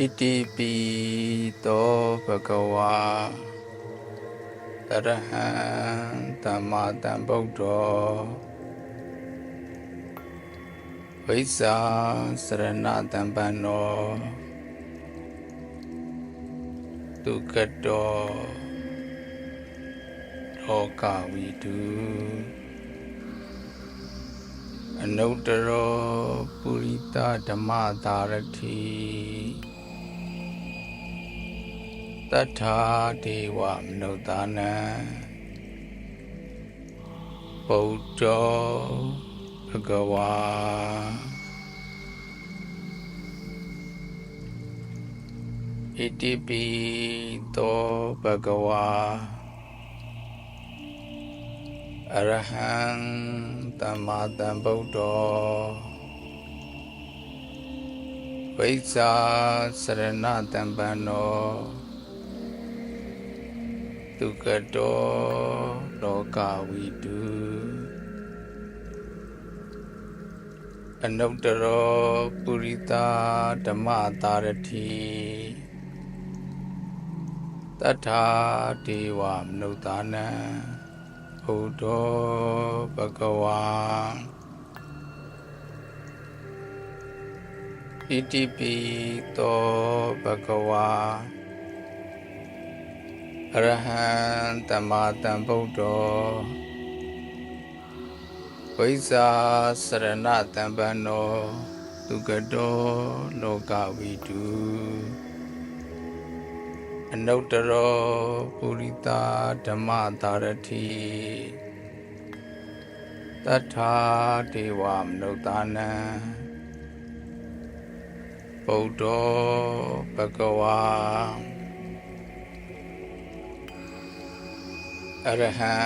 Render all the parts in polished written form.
อิติปิโตภะคะวาอะระหังสัมมาสัมพุทโธวิสาสรณะสัมปันโนทุกขโตโลกวิทูอนุตตรปุริตဓမ္မธารถิတထာဒေဝမနုဿာနံဗုဒ္ဓောဘဂဝါဣတိပိသောဘဂဝါအရဟံသမ္မာသမ္ဗုဒ္ဓောဝိဇ္ဇာစရဏသမ္ပန္နောဒုက္ခတောလောကဝိတုအနုတ္တရောပုရိသဓမ္မသာရတိတထာဒေဝမနုဿာနံဘုဒ္ဓောဘဂဝါဣတိပိသောဘဂဝါအရဟံသမ္မာသမ္ဗုဒ္ဓောဝိဇ္ဇာစရဏသမ္ပန္နောဒုက္ခတောလောကဝိတုအနုတ္တရောပုရိသဓမ္မသာရတိတထာဒေဝမနုဿာနံဗုဒ္ဓောဘဂဝါအရဟံ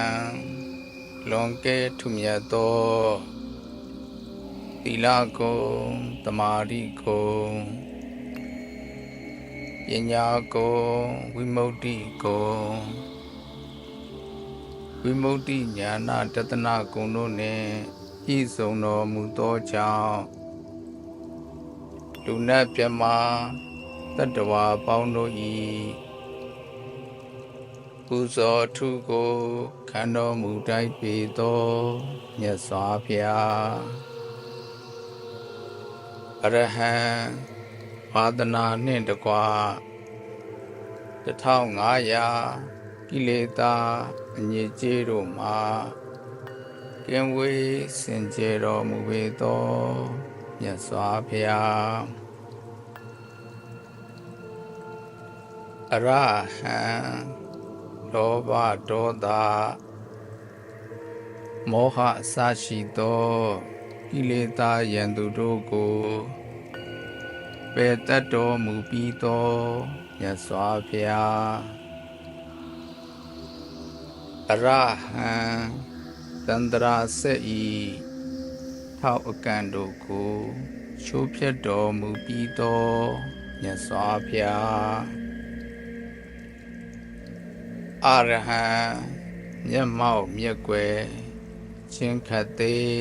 လွန်ကဲထူမြတ်သောသီလကုံသမာဓိကုံပညာကုံဝိမု ക്തി ကုံဝိမု ക്തി ဉာဏတတနာကုံတို့နှင့်ပြည့်စုံတော်မူသောကြောင့်လူနတ်မြမတတ္တဝါပေါင်းတို့၏ပူဇော်ထုကိုခံတော်မူတိုက်ပေသောမြတ်စွာဘုရားအရဟံဘာသနာနှင့်တကွ1500ကိလေသာအညစ်အကြေးတို့မှာကင်းဝေးစင်ကြယ်တော်မူပေသောမြတ်စွာဘုရားအရဟံလောဘဒေါသမောဟအစရှိသောကိလေသာယံသူတို့ကိုပယ်တတ်တော်မူပြီးသောမြတ်စွာဘုရားအရဟံသန္တရာဆက်ဤထောက်အကန့်တို့ကိုချိုးဖျက်တော်မူပြီးသောမြတ်စွာဘုရားအရဟံမျက်မှောက်မျက်ကွယ်ချင်းခတ်သေး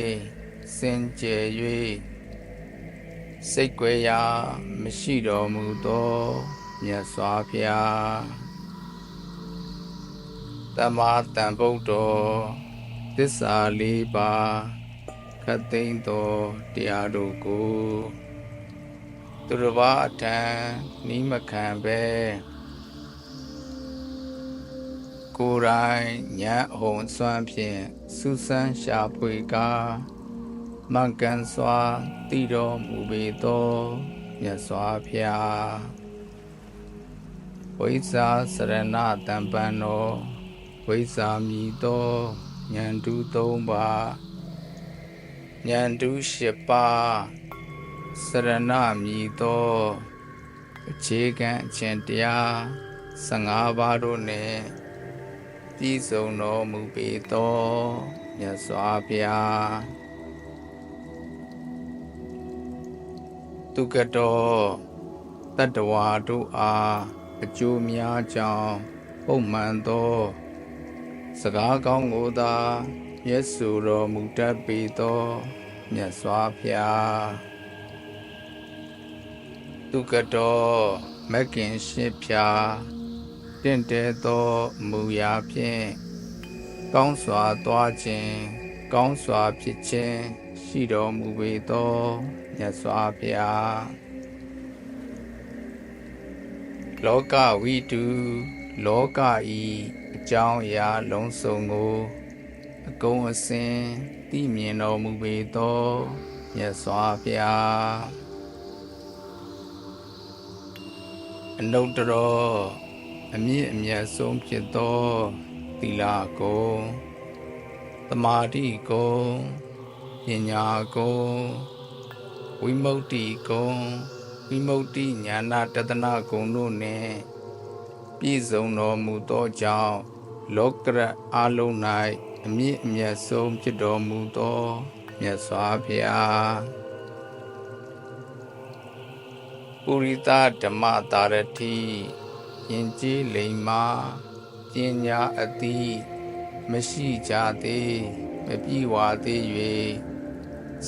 စင်ကြယ်၍စိတ်ကွယ်ရာမရှိတော်မူသောမြတ်စွာဘုရားသမ္မာသမ္ဗုဒ္ဓောသစ္စာလေးပါးခတ်သိမ်းသောတရားတို့ကိုသူတစ်ပါးအထံနီးမခံပဲကိုယ်တိုင်ဉာဏ်အဟုန်စွမ်းဖြင့်စူးစမ်းရှာဖွေကာမှန်ကန်စွာသိတော်မူပေသောမြတ်စွာဘုရားဝိဇ္ဇာစရဏသမ္ပန္နောဝိဇ္ဇာမြည်သောဉာဏ်တူ3ပါးဉာဏ်တူ7ပါးစရဏမြည်သောအခြေခံအကျင့်တရား15ပါးတို့နှင့်ပြည့်စုံတော်မူပေသောမြတ်စွာဘုရားဒုက္ခတောတတ္တဝါတို့အားအကျိုးများကြောင်းပုံမှန်သောစကားကောင်းကိုသာမျက်စုတော်မူတတ်ပေသောမြတ်စွာဘုရား သူကတော်မက်ကင်ရှိဖြာတင့်တဲသောမူရာဖြင့်ကောင်းစွာသွားခြင်းကောင်းစွာဖြစ်ခြင်းရှိတော်မူပေသောမြတ်စွာဘုရားလောကဝိတုလောကဤအကြောင်းအရာလုံးစုံကိုအကုန်အစင်သိမြင်တော်မူပေသောမြတ်စွာဘုရားအနုတ္တရောအမြင့်အမြတ်ဆုံးဖြစ်သောသီလကုံသမာဓိကုံပညာကုံဝိမု ക്തി ကုံဝိမု ക്തി ဉာဏတတနာကုံတို့နှင့်ပြည့်စုံတော်မူသောကြောင့်လောကရအလုံး၌အမြင့်အမြတ်ဆုံးဖြစ်တော်မူသောမြတ်စွာဘုရားပုရိသဓမ္မတာရတိယဉ်ကျေးလိမ္မာပညာအသိမရှိကြသေးမပြည့်ဝသေး၍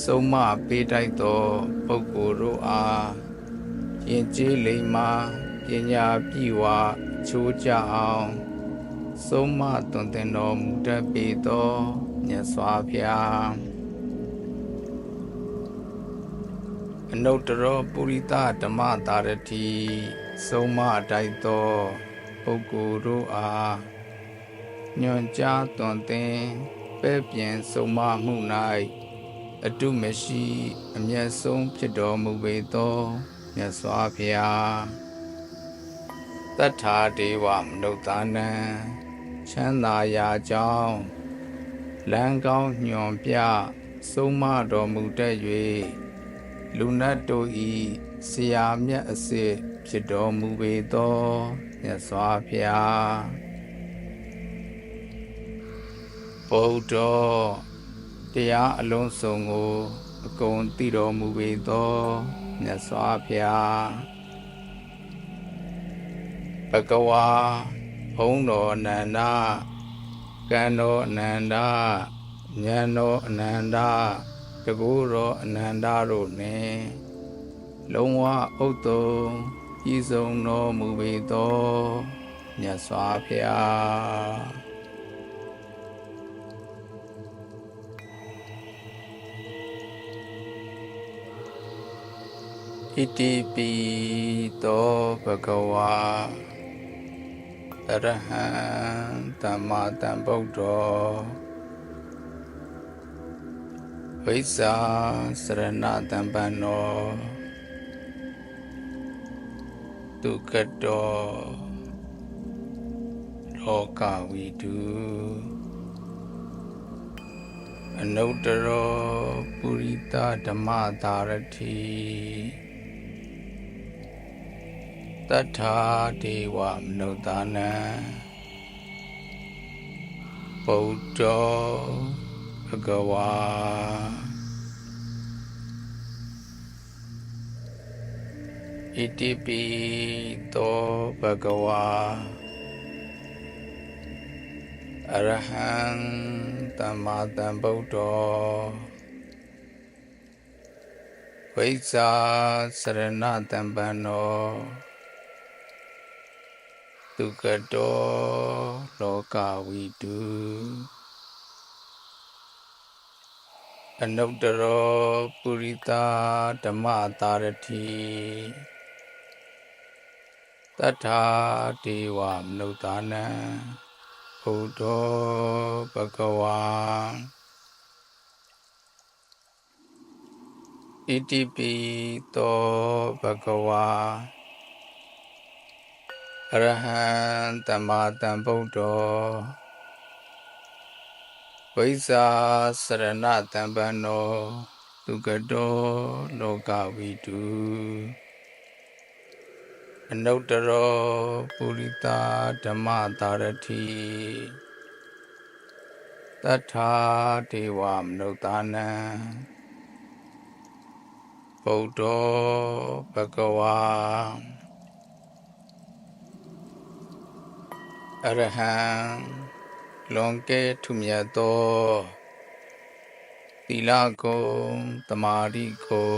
ဆုံးမပေးထိုက်သောပုဂ္ဂိုလ်တို့အားယဉ်ကျေးလိမ္မာပညာပြည့်ဝချိုးကြအောင်ဆုံးမသွန်သင်တော်မူတတ်ပေသောမြတ်စွာဘုရားအနုတ္တရောပုရိသဓမ္မတာရတိဆုံးမထိုက်သောပုဂ္ဂိုလ်တို့အားညွှန်ကြားသွန်သင်ပဲ့ပြင်ဆုံးမမှု၌အတုမရှိအမျက်ဆုံးဖြစ်တော်မူပေသောမြတ်စွာဘုရားတတ္ထာဒေဝမနုဿာနံချမ်းသာရာကြောင်းလမ်းကောင်းညွှန်ပြဆုံးမတော်မူတတ်၍လူနတ်တို့ဤဆရာမြတ်အစစ်ဖြစ်တော်မူပေသောမြတ်စွာဘုရားဗုဒ္ဓတရားအလုံးစုံကိုအကုန်သိတော်မူပေသောမြတ်စွာဘုရားဘဂဝါဘုန်းတော်အနန္တကံတော်အနန္တဉာဏ်တော်အနန္တတကူတော်အနန္တတို့နှင့်လုံးဝဥတ္တုံပြည့်စုံတော်မူပေသောမြတ်စွာဘုရားဣတိပိသောဘဂဝါအရဟံသမ္မာသမ္ဗုဒ္ဓောဝိဇ္ဇာစရဏသမ္ပန္နောဒုက္ခတောလောကဝိတုအနုတ္တရောပုရိသဓမ္မတာရတိတတ္ထာဒေဝမနုဿာနံဗုဒ္ဓောဘဂဝါဣတိပိသောဘဂဝါအရဟံသမ္မာသမ္ဗုဒ္ဓောဝိဇ္ဇာစရဏသမ္ပန္နောဒုက္ခတောလောကဝိတုအနုတ္တရောပုရိသဓမ္မတာရတိတတ္ထာဒေဝမနုဿာနံဘုဒ္ဓောဘဂဝါဣတိပိသောဘဂဝါအရဟံသမ္မာသမ္ဗုဒ္ဓောဝိဇ္ဇာစရဏသမ္ပန္နောဒုက္ခတောလောကဝိတုအနုတ္တရောပုရိသဓမ္မတာရတိတတ္ထာဒေဝမနုဿာနံဗုဒ္ဓောဘဂဝါအရဟံလွန်ကဲထူမြတ်သောသီလကုံသမာဓိကုံ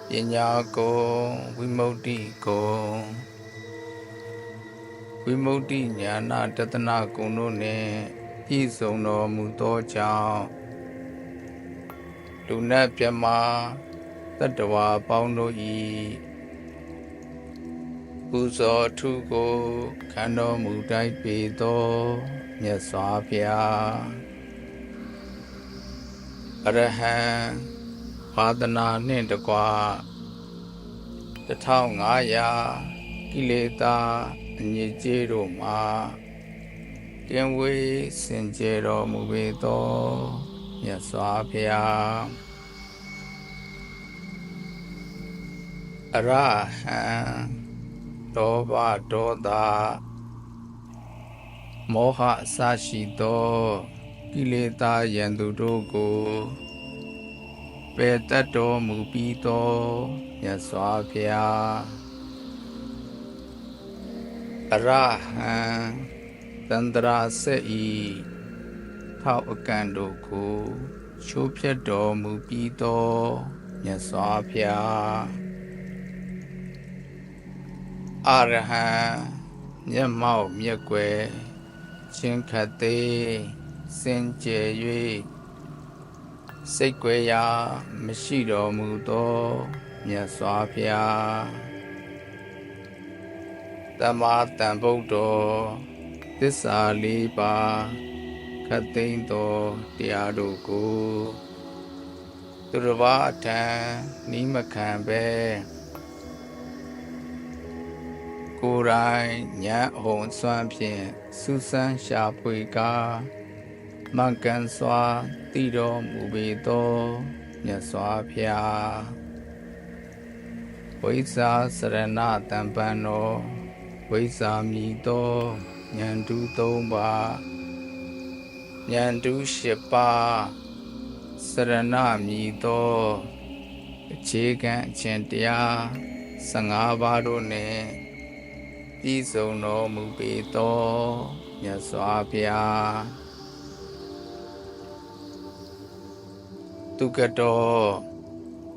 ပ ပညာကုံဝိမု ക്തി ကုံဝိမု ക്തി ဉာဏတတနာကုံတို့နှင့်ပြည့်စုံတော်မူသောကြောင့်လူနတ်မြတ်သတ္တဝါပေါင်းတို့၏ပူဇော်ထုကိုခံတော်မူတိုက်ပေသောမြတ်စွာဘုရားအရဟံဘာသနာနှင့်တကွ1500ကိလေသာအညစ်အကြေးတို့မှာကင်းဝေးစင်ကြယ်တော်မူပေသောမြတ်စွာဘုရားအရဟံဒေါဘဒေါသမောဟအစရှိသောကိလေသာရန်သူတို့ကိုပယ်တတ်တော်မူပြီးသောမြတ်စွာဘုရားအရဟံသန္တရာဆက်ဤထောက်အကန့်တို့ကိုချိုးဖျက်တော်မူပြီးသောမြတ်စွာဘုရားအရဟံမျက်မှောက်မျက်ကွယ်ချင်းခတ်သေးစင်ကြယ်၍စိတ်ကွယ်ရာမရှိတော်မူသောမြတ်စွာဘုရားသမ္မာသမ္ဗုဒ္ဓောသစ္စာလေးပါးခတ်သိမ်းသောတရားတို့ကိုသူတစ်ပါးအထံနိမခံပဲကိုယ်တိုင်ဉာဏ်အဟုန်စွမ်းဖြင့်စူးစမ်းရှာဖွေကာမှန်ကန်စွာသိတော်မူပေသောမြတ်စွာဘုရားဝိဇ္ဇာစရဏတံပံတော်ဝိဇ္ဇာမည်သောဉာဏ်တူ3ပါးဉာဏ်တူ7ပါးစရဏမည်သောအခြေခံအခြင်းတရား15ပါးတို့နှင့်ပြည့်စုံတော်မူပေသောမြတ်စွာဘုရားသူကတော်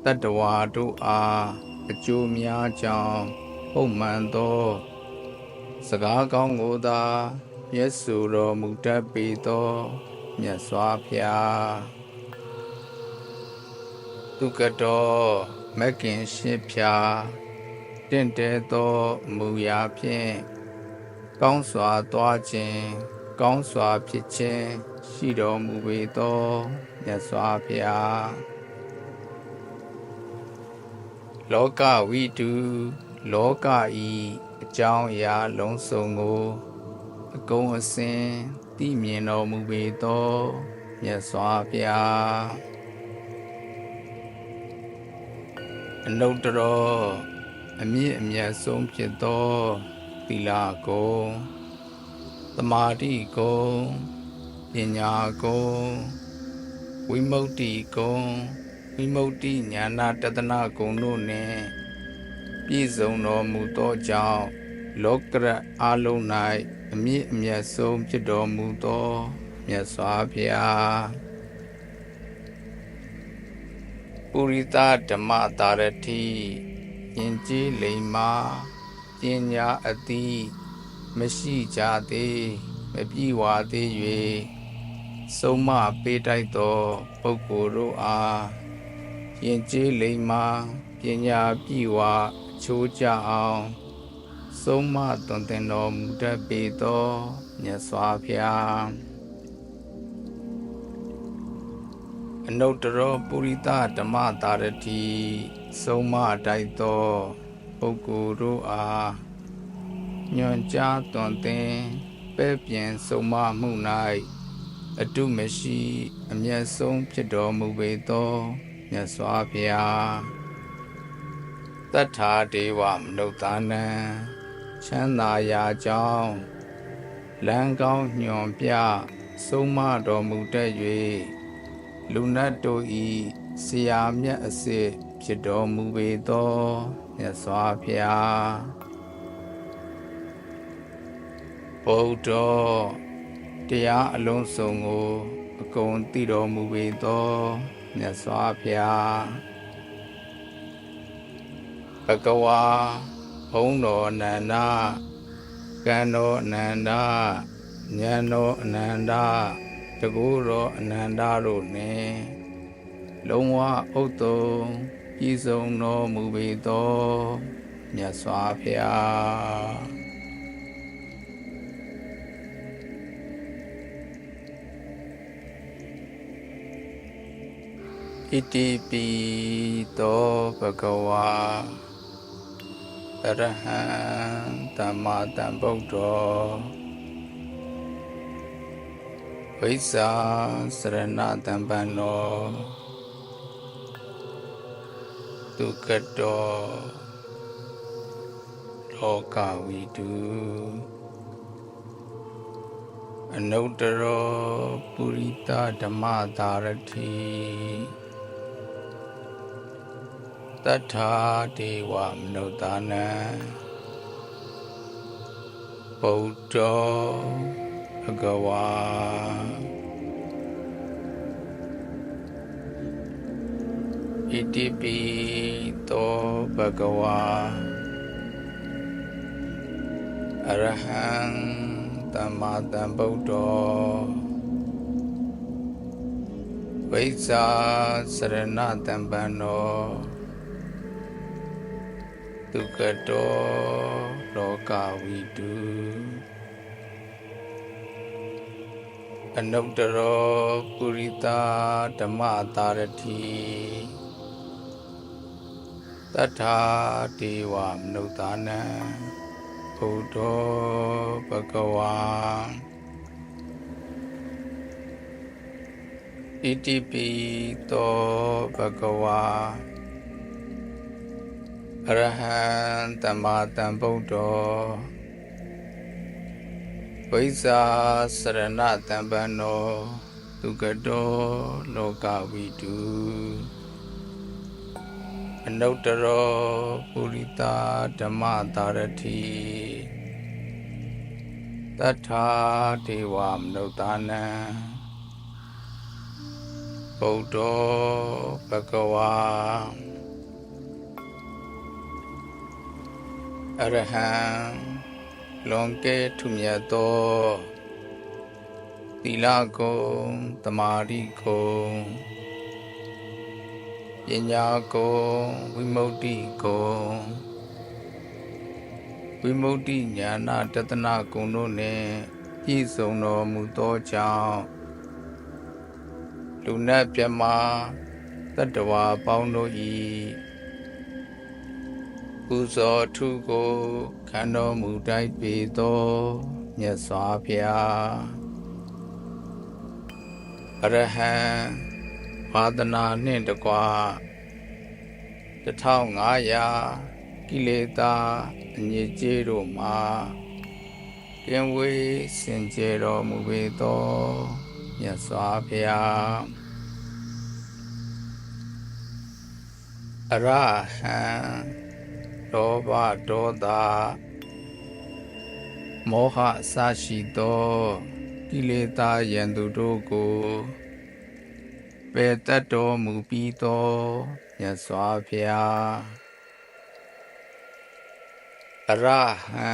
တတ္တဝါတို့အားအကျိုးများကြောင်းဟုတ်မှန်သောစကားကောင်းကိုသာမျက်စုတော်မူတတ်ပေသောမြတ်စွာဘုရားသူကတော်မဂ်ခင်8ဖြာတင့်တယ်သောမူရာဖြင့်ကောင်းစွာသွားခြင်းကောင်းစွာဖြစ်ခြင်းရှိတော်မူပေသောမြတ်စွာဘုရားလောကဝိတုလောကဤအကြောင်းအရာလုံးစုံကိုအကုန်အစင်သိမြင်တော်မူပေသောမြတ်စွာဘုရားအနုတ္တရောအမြင့်အမြတ်ဆုံးဖြစ်သောသီလဂုဏ်သမာဓိဂုဏ်ပညာဂုဏ်ဝိမု ക്തി ဂုဏ်ဝိမု ക്തി ဉာဏတတနာဂုဏ်တို့နှင့်ပြည့်စုံတော်မူသောကြောင့်လောကရအလုံး၌အမြင့်အမြတ်ဆုံးဖြစ်တော်မူသောမြတ်စွာဘုရားပုရိသဓမ္မတာရတိယဉ်ကျေးလိမ္မာပညာအတိမရှိကြသေးမပြည့်ဝသေး၍ဆုံးမပေးတိုက်သောပုဂ္ဂိုလ်တို့အားယဉ်ကျေးလိမ္မာပညာပြည့်ဝအချိုးကျအောင်ဆုံးမသွန်သင်တော်မူတတ်ပေသောမြတ်စွာဘုရားအနုတ္တရောပုရိသဓမ္မတာရတိဆုံးမတိုက်သောပုဂ္ဂိုလ်တို့အားညွှန်ကြားသွန်သင်ပဲ့ပြင်ဆုံးမမှု၌အတုမရှိအမျက်ဆုံးဖြစ်တော်မူပေသောမြတ်စွာဘုရားတထာဒေဝမနုဿာနံချမ်းသာရာကြောင်းလမ်းကောင်းညွှန်ပြဆုံးမတော်မူတတ်၍လူနတ်တို့ဤဆရာမြတ်အစစ်ဖြစ်တော်မူပေသောမြတ်စွာဘုရားဗုဒ္ဓတရားအလုံးစုံကိုအကုန်သိတော်မူပေသောမြတ်စွာဘုရား ဘဂဝါဘုံတော်အနန္တကံတော်အနန္တဉာဏ်တော်အနန္တတကူတော်အနန္တတို့နှင့်လုံးဝဥတ္တုံပြည့်စုံတော်မူပေသောမြတ်စွာဘုရားဣတိပိသောဘဂဝါအရဟံသမ္မာသမ္ဗုဒ္ဓောဝိဇ္ဇာစရဏသမ္ပန္နောဒုက္ခတောလောကဝိတုအနုတ္တရောပုရိသဓမ္မသာရတိတထာဒေဝမနုဿာနံဗုဒ္ဓောဘဂဝါဣတိပိသောဘဂဝါအရဟံသမ္မာသမ္ဗုဒ္ဓောဝိဇ္ဇာစရဏသမ္ပန္နောဒုက္ခတောလောကဝိတုအနုတ္တရောပုရိသဓမ္မသာရတိတထာဒေဝမနုဿာနံဘုဒ္ဓောဘဂဝါဣတိပိသောဘဂဝါအရဟံသမ္မာသမ္ဗုဒ္ဓောဝိဇ္ဇာစရဏသမ္ပန္နောဒုက္ခတောလောကဝိတုအနုတ္တရောပုရိသဓမ္မသာရတိတထာဒေဝမနုဿာနံဗုဒ္ဓောဘဂဝါအရဟံလွန်ကဲထူမြတ်သောသီလဂုဏ်သမာဓိဂုဏ်ပညာဂုဏ်ဝိမု ക്തി ဂုဏ်ဝိမု ക്തി ဉာဏတတနာဂုဏ်တို့နှင့်ပြည့်စုံတော်မူသောကြောင့်လူနတ်မြတ်သတ္တဝါပေါင်းတို့၏ပူဇော်ထုကိုခံတော်မူတိုက်ပေသောမြတ်စွာဘုရားအရဟံဝါဒနာနှင့်တကွ1500ကိလေသာအညစ်အကြေးတို့မှာကင်းဝေးစင်ကြယ်တော်မူပေသောမြတ်စွာဘုရားအရဟံလောဘဒေါသမောဟအစရှိသောကိလေသာရန်သူတို့ကိုပယ်တတ်တော်မူပြီးသောမြတ်စွာဘုရားအရဟံ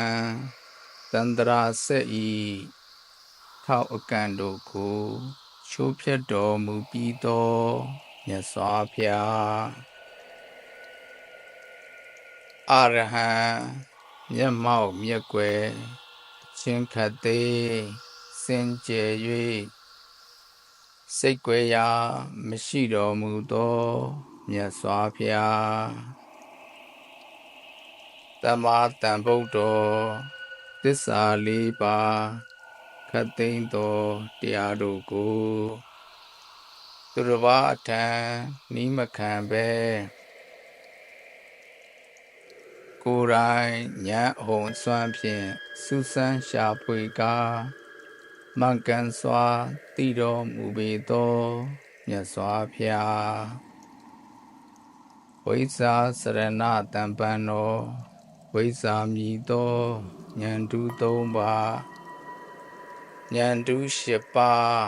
သန္တရာဆက်ဤထောက်အကန့်တို့ကိုချိုးဖျက်တော်မူပြီးသောမြတ်စွာဘုရားအရဟံမျက်မှောက်မျက်ကွယ်ချင်းခတ်သေးစင်ကြယ်၍စိတ်ကွယ်ရာမရှိတော်မူသောမြတ်စွာဘုရားသမ္မာသမ္ဗုဒ္ဓောသစ္စာ4 ပါးခတ်သိမ်းသောတရားတို့ကိုသူတစ်ပါးအထံနီးမခံပဲကိုယ်တိုင်ဉာဏ်အဟုန်စွမ်းဖြင့်စူးစမ်းရှာဖွေကာမှန်ကန်စွာသိတော်မူပေသောမြတ်စွာဘုရားဝိဇ္ဇာစရဏသမ္ပန္နောဝိဇ္ဇာမည်သောဉာဏ်ဓု 3 ပါးဉာဏ်ဓု 8 ပါး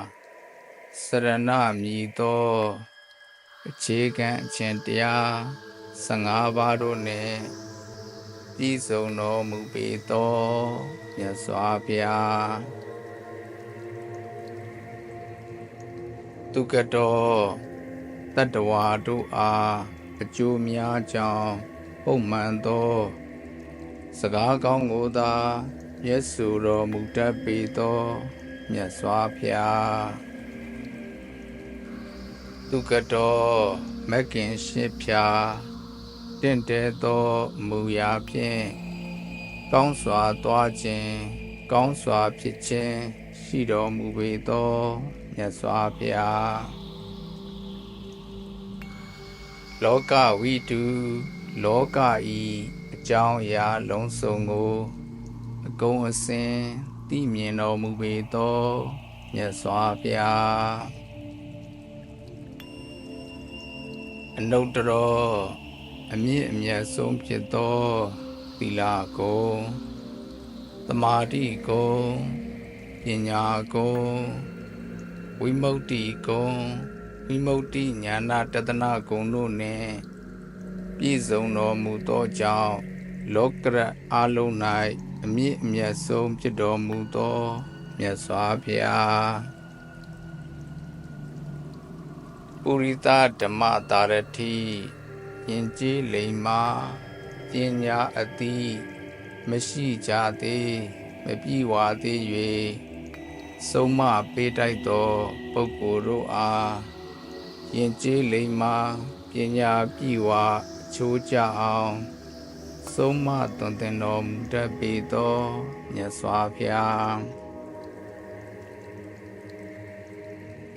စရဏမည်သောအခြေခံအခြင်းတရား 15ပါးတို့နှင့်ပြည့်စုံတော်မူပေသောမြတ်စွာဘုရားသူကတော်တတ္တဝါတို့အားအကျိုးများကြောင်းပုံမှန်သောစကားကောင်းကိုသာမျက်စုတော်မူတတ်ပေသောမြတ်စွာဘုရားသူကတော်မဂ်ကင်ရှစ်ဖြာတင့်တယ်သောမူရာဖြင့်ကောင်းစွာသွားခြင်းကောင်းစွာဖြစ်ခြင်းရှိတော်မူပေသောမြတ်စွာဘုရားလောကဝိတုလောကဤအကြောင်းအရာလုံးစုံကိုအကုန်အစင်သိမြင်တော်မူပေသောမြတ်စွာဘုရားအနုတ္တရောအမြင့်အမြတ်ဆုံးဖြစ်သောသီလကုံသမာဓိကုံပညာကုံဝိမု ക്തി ကုံဝိမု ക്തി ဉာဏတတနာကုံတို့နှင့်ပြည့်စုံတော်မူသောကြောင့်လောကရအလုံး၌အမြင့်အမြတ်ဆုံးဖြစ်တော်မူသောမြတ်စွာဘုရားပုရိသဓမ္မတာရတိယဉ်ကျေးလိမ္မာပညာအသိမရှိကြသေးမပြည့်ဝသေး၍ဆုံးမပေးတိုက်သောပုဂ္ဂိုလ်တို့အားယဉ်ကျေးလိမ္မာပညာပြည့်ဝအချိုးကျအောင်ဆုံးမသွန်သင်တော်မူတတ်ပေသောမြတ်စွာဘုရား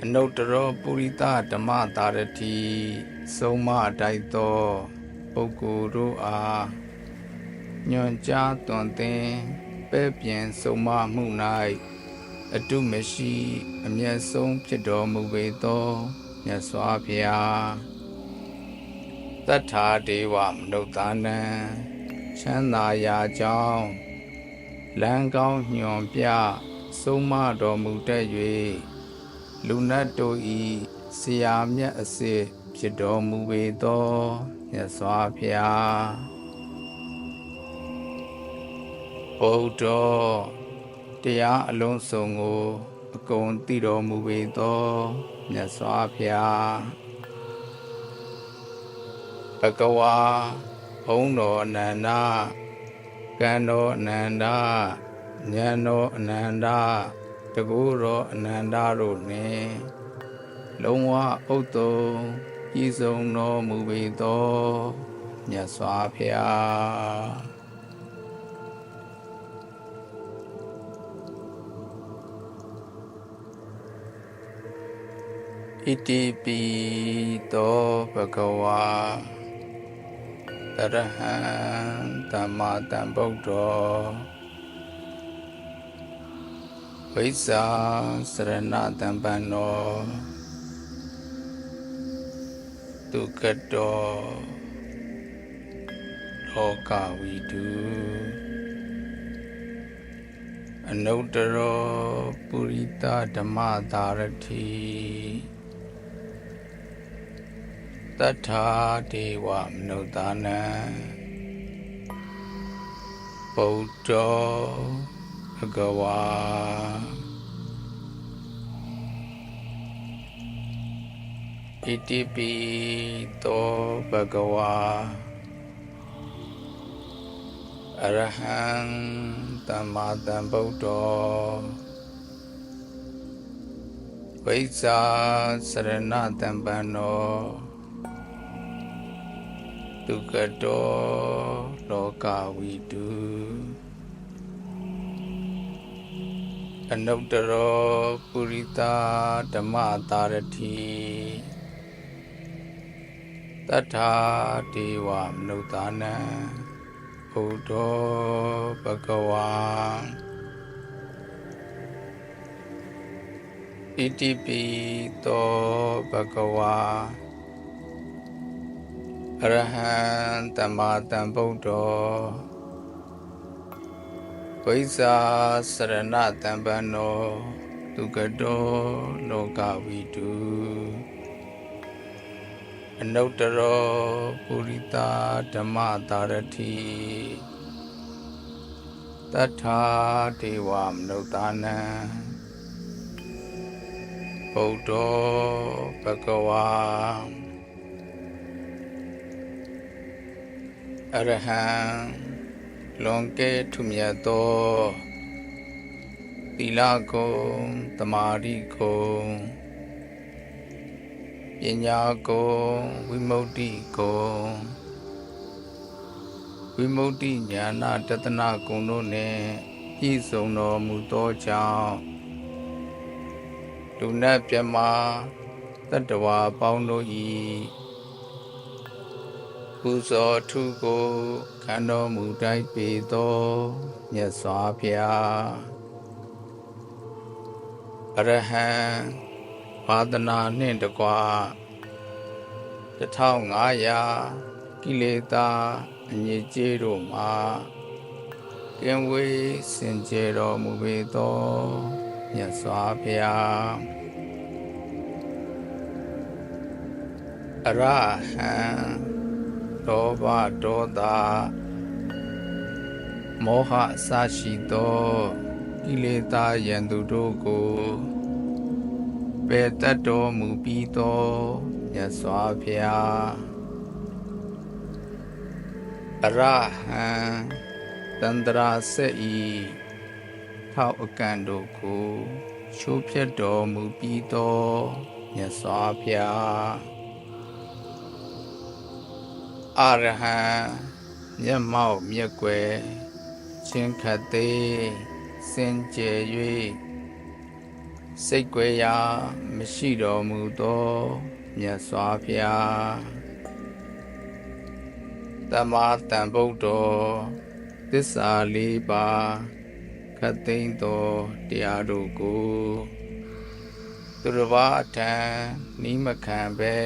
အနုတ္တရောပုရိသဓမ္မတာရတိဆုံးမတိုက်သောပုဂ္ဂိုလ်တို့အားညွှန်ကြားသွန်သင်ပဲ့ပြင်ဆုံးမမှု၌အတုမရှိအမျက်ဆုံးဖြစ်တော်မူပေသောမြတ်စွာဘုရားတတ္ထာဒေဝမနုဿာနံချမ်းသာရာကြောင်းလမ်းကောင်းညွှန်ပြဆုံးမတော်မူတတ်၍လူနတ်တို့ဤဆရာမြတ်အစစ်ဖြစ်တော်မူပေသောမြတ်စွာဘုရားဘုဒ္ဓတရားအလုံးစုံကိုအကုန်သိတော်မူပေသောမြတ်စွာဘုရားဘဂဝါဘုန်းတော်အနန္တကံတော်အနန္တဉာဏ်တော်အနန္တတကူတော်အနန္တတို့နှင့်လုံးဝဥတ္တုံပြည့်စုံတော်မူပေသောမြတ်စွာဘုရားဣတိပိသောဘဂဝါတရဟံသမ္မာသမ္ဗုဒ္ဓောဝိဇ္ဇာစရဏသမ္ပန္နောဒုက္ခတောလောကဝိတုအနုတ္တရောပုရိသဓမ္မတာရတိတတ္ထာဒေဝမနုဿာနံဗုဒ္ဓောဘဂဝါဣတိပိသောဘဂဝါအရဟံသမ္မာသမ္ဗုဒ္ဓောဝိဇ္ဇာစရဏသမ္ပန္နောဒုက္ခတောလောကဝိတုအနုတ္တရောပုရိသဓမ္မတာရတိတတ္ထာဒေဝမနုဿာနံဘုဒ္ဓောဘဂဝါဣတိပိသောဘဂဝါအရဟံသမ္မာသမ္ဗုဒ္ဓောဝိဇ္ဇာစရဏသမ္ပန္နောဒုက္ခတောလောကဝိတု အနုတ္တရောပုရိသဓမ္မတာရတိတထာဒေဝမနုဿာနံဗုဒ္ဓောဘဂဝါအရဟံလွန်ကဲထူမြတ်သောသီလဂုဏ်သမာဓိဂုဏ်ပညာဂုဏ်ဝိမု ക്തി ဂုဏ်ဝိမု ക്തി ဉာဏတတနာဂုဏ်တို့နှင့်ပြည့်စုံတော်မူသောကြောင့်လူနတ်မြတ်မာတတ္တဝါပေါင်းတို့၏ပူဇော်ထုကိုခံတော်မူတိုက်ပေသောမြတ်စွာဘုရားအရဟံဘာသနာနှင့်တကွ1500ကိလေသာအညစ်အကြေးတို့မှာကင်းဝေးစင်ကြယ်တော်မူပေသောမြတ်စွာဘုရားအရဟံဒေါဘဒေါသမောဟအစရှိသောကိလေသာယံသူတို့ကိုပယ်တတ်တော်မူပြီးသောမြတ်စွာဘုရားအရဟံတန္တရာဆက်ဤထောက်အကန့်တို့ကိုချိုးဖျက်တော်မူပြီးသောမြတ်စွာဘုရားအရဟံမျက်မှောက်မျက်ကွယ်ချင်းခတ်သေးစင်ကြယ်၍စိတ်ကွယ်ရာမရှိတော်မူသောမြတ်စွာဘုရားသမ္မာသမ္ဗုဒ္ဓောသစ္စာလေးပါးခတ်သိမ်းသောတရားတို့ကိုသူတစ်ပါးအထံနိမခံပဲ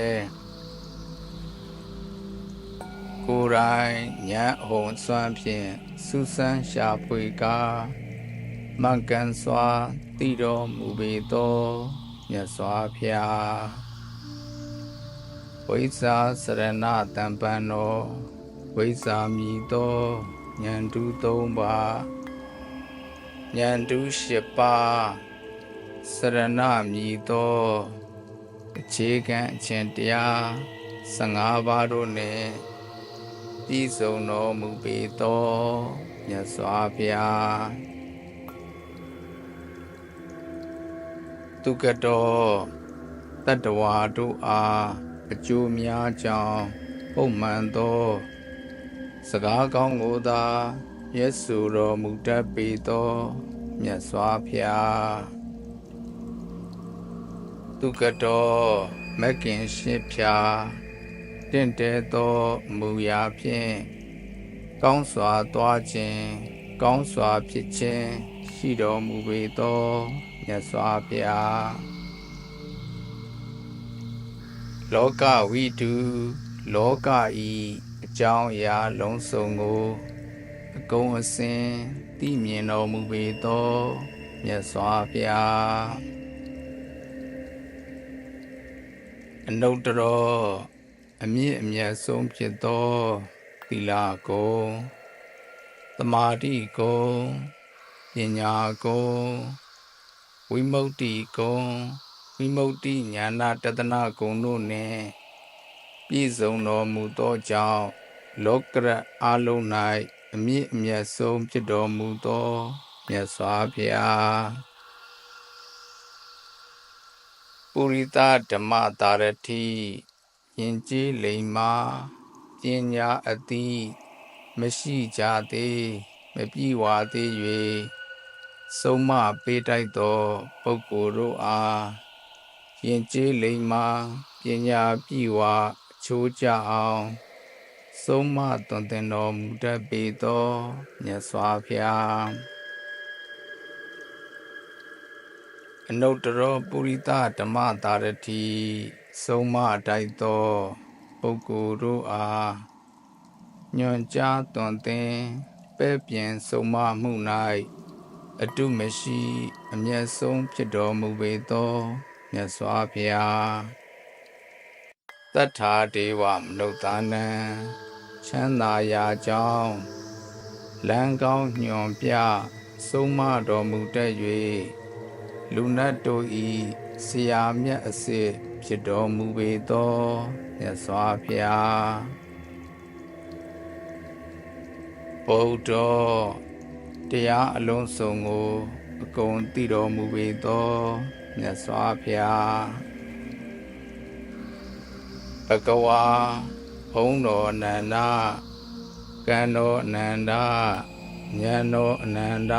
ကိုယ်တိုင်ဉာဏ်အဟုန်စွမ်းဖြင့်စူးစမ်းရှာဖွေကာမှန်ကန်စွာသိတော်မူပေသောမြတ်စွာဘုရားဝိဇ္ဇာစရဏတံပံသောဝိဇ္ဇာမြည်သောဉာဏ်တူ3ပါးဉာဏ်တူ7ပါးစရဏမြည်သောအခြေခံအခြင်းတရား15ပါးတို့နှင့်ပြည့်စုံတော်မူပေသောမြတ်စွာဘုရားသူကတော်တတ္တဝါတို့အားအကျိုးများကြောင်းပုံမှန်သောစကားကောင်းကိုသာမျက်စုတော်မူတတ်ပေသောမြတ်စွာဘုရားသူကတော်မဂ်ခင်8ဖြာတင့်တယ်သောမူရာဖြင့်ကောင်းစွာသွားခြင်းကောင်းစွာဖြစ်ခြင်းရှိတော်မူပေသောမြတ်စွာဘုရားလောကဝိတုလောကဤအကြောင်းအရာလုံးစုံကိုအကုန်အစင်သိမြင်တော်မူပေသောမြတ်စွာဘုရားအနုတ္တရောအမြင့်အမြတ်ဆုံးဖြစ်သောသီလဂုဏ်သမာဓိဂုဏ်ပညာဂုဏ်ဝိမု ക്തി ဂုဏ်ဝိမု ക്തി ဉာဏတတနာဂုဏ်တို့နှင့်ပြည့်စုံတော်မူသောကြောင့်လောကရအလုံး၌အမြင့်အမြတ်ဆုံးဖြစ်တော်မူသောမြတ်စွာဘုရားပုရိသဓမ္မတာရတိယဉ်ကျေးလိမ္မာပညာအသိမရှိကြသေးမပြည့်ဝသေး၍ဆုံးမပေးတိုက်သောပုဂ္ဂိုလ်တို့အားယဉ်ကျေးလိမ္မာပညာပြည့်ဝအချိုးကျအောင်ဆုံးမသွန်သင်တော်မူတတ်ပေသောမြတ်စွာဘုရားအနုတ္တရောပုရိသဓမ္မတာရတိဆုံးမတိုက်သောပုဂ္ဂိုလ်တို့အားညွှန်ကြားသွန်သင်ပဲ့ပြင်ဆုံးမမှု၌အတုမရှိအမျက်ဆုံးဖြစ်တော်မူပေသောမြတ်စွာဘုရား တတ္ထာဒေဝမနုဿာနံချမ်းသာရာကြောင်းလမ်းကောင်းညွန်ပြဆုံးမတော်မူတတ်၍လူနတ်တို့ဤဆရာမြတ်အစစ်ဖြစ်တော်မူပေသောမြတ်စွာဘုရားဗုဒ္ဓတရားအလုံးစုံကိုအကုန်သိတော်မူပေသောမြတ်စွာဘုရားဘဂဝါဘုန်းတော်အနန္တကံတော်အနန္တဉာဏ်တော်အနန္တ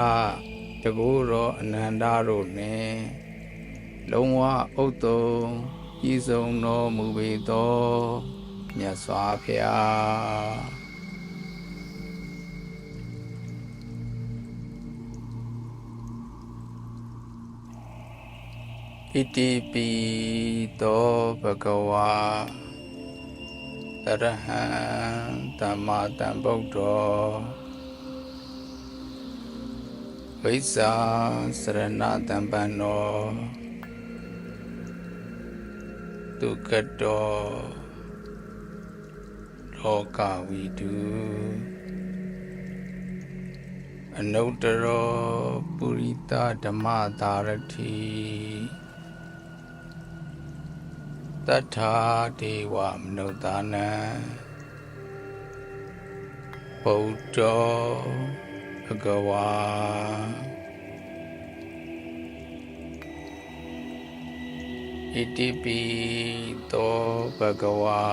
တကူတော်အနန္တတို့နှင့်လုံးဝဥတ္တုံဤဆုံးတော်မူပေသောမြတ်စွာဘုရားဣတိပိသောဘဂဝါအရဟံသမ္မာသမ္ဗုဒ္ဓောဝိဇ္ဇာစရဏသမ္ပန္နောဒုက္ခတောလောကဝိတုအနုတ္တရောပုရိသဓမ္မသာရတိတတ္ထာဒေဝမနုဿာနံဗုဒ္ဓောဘဂဝါဣတိပိသောဘဂဝါ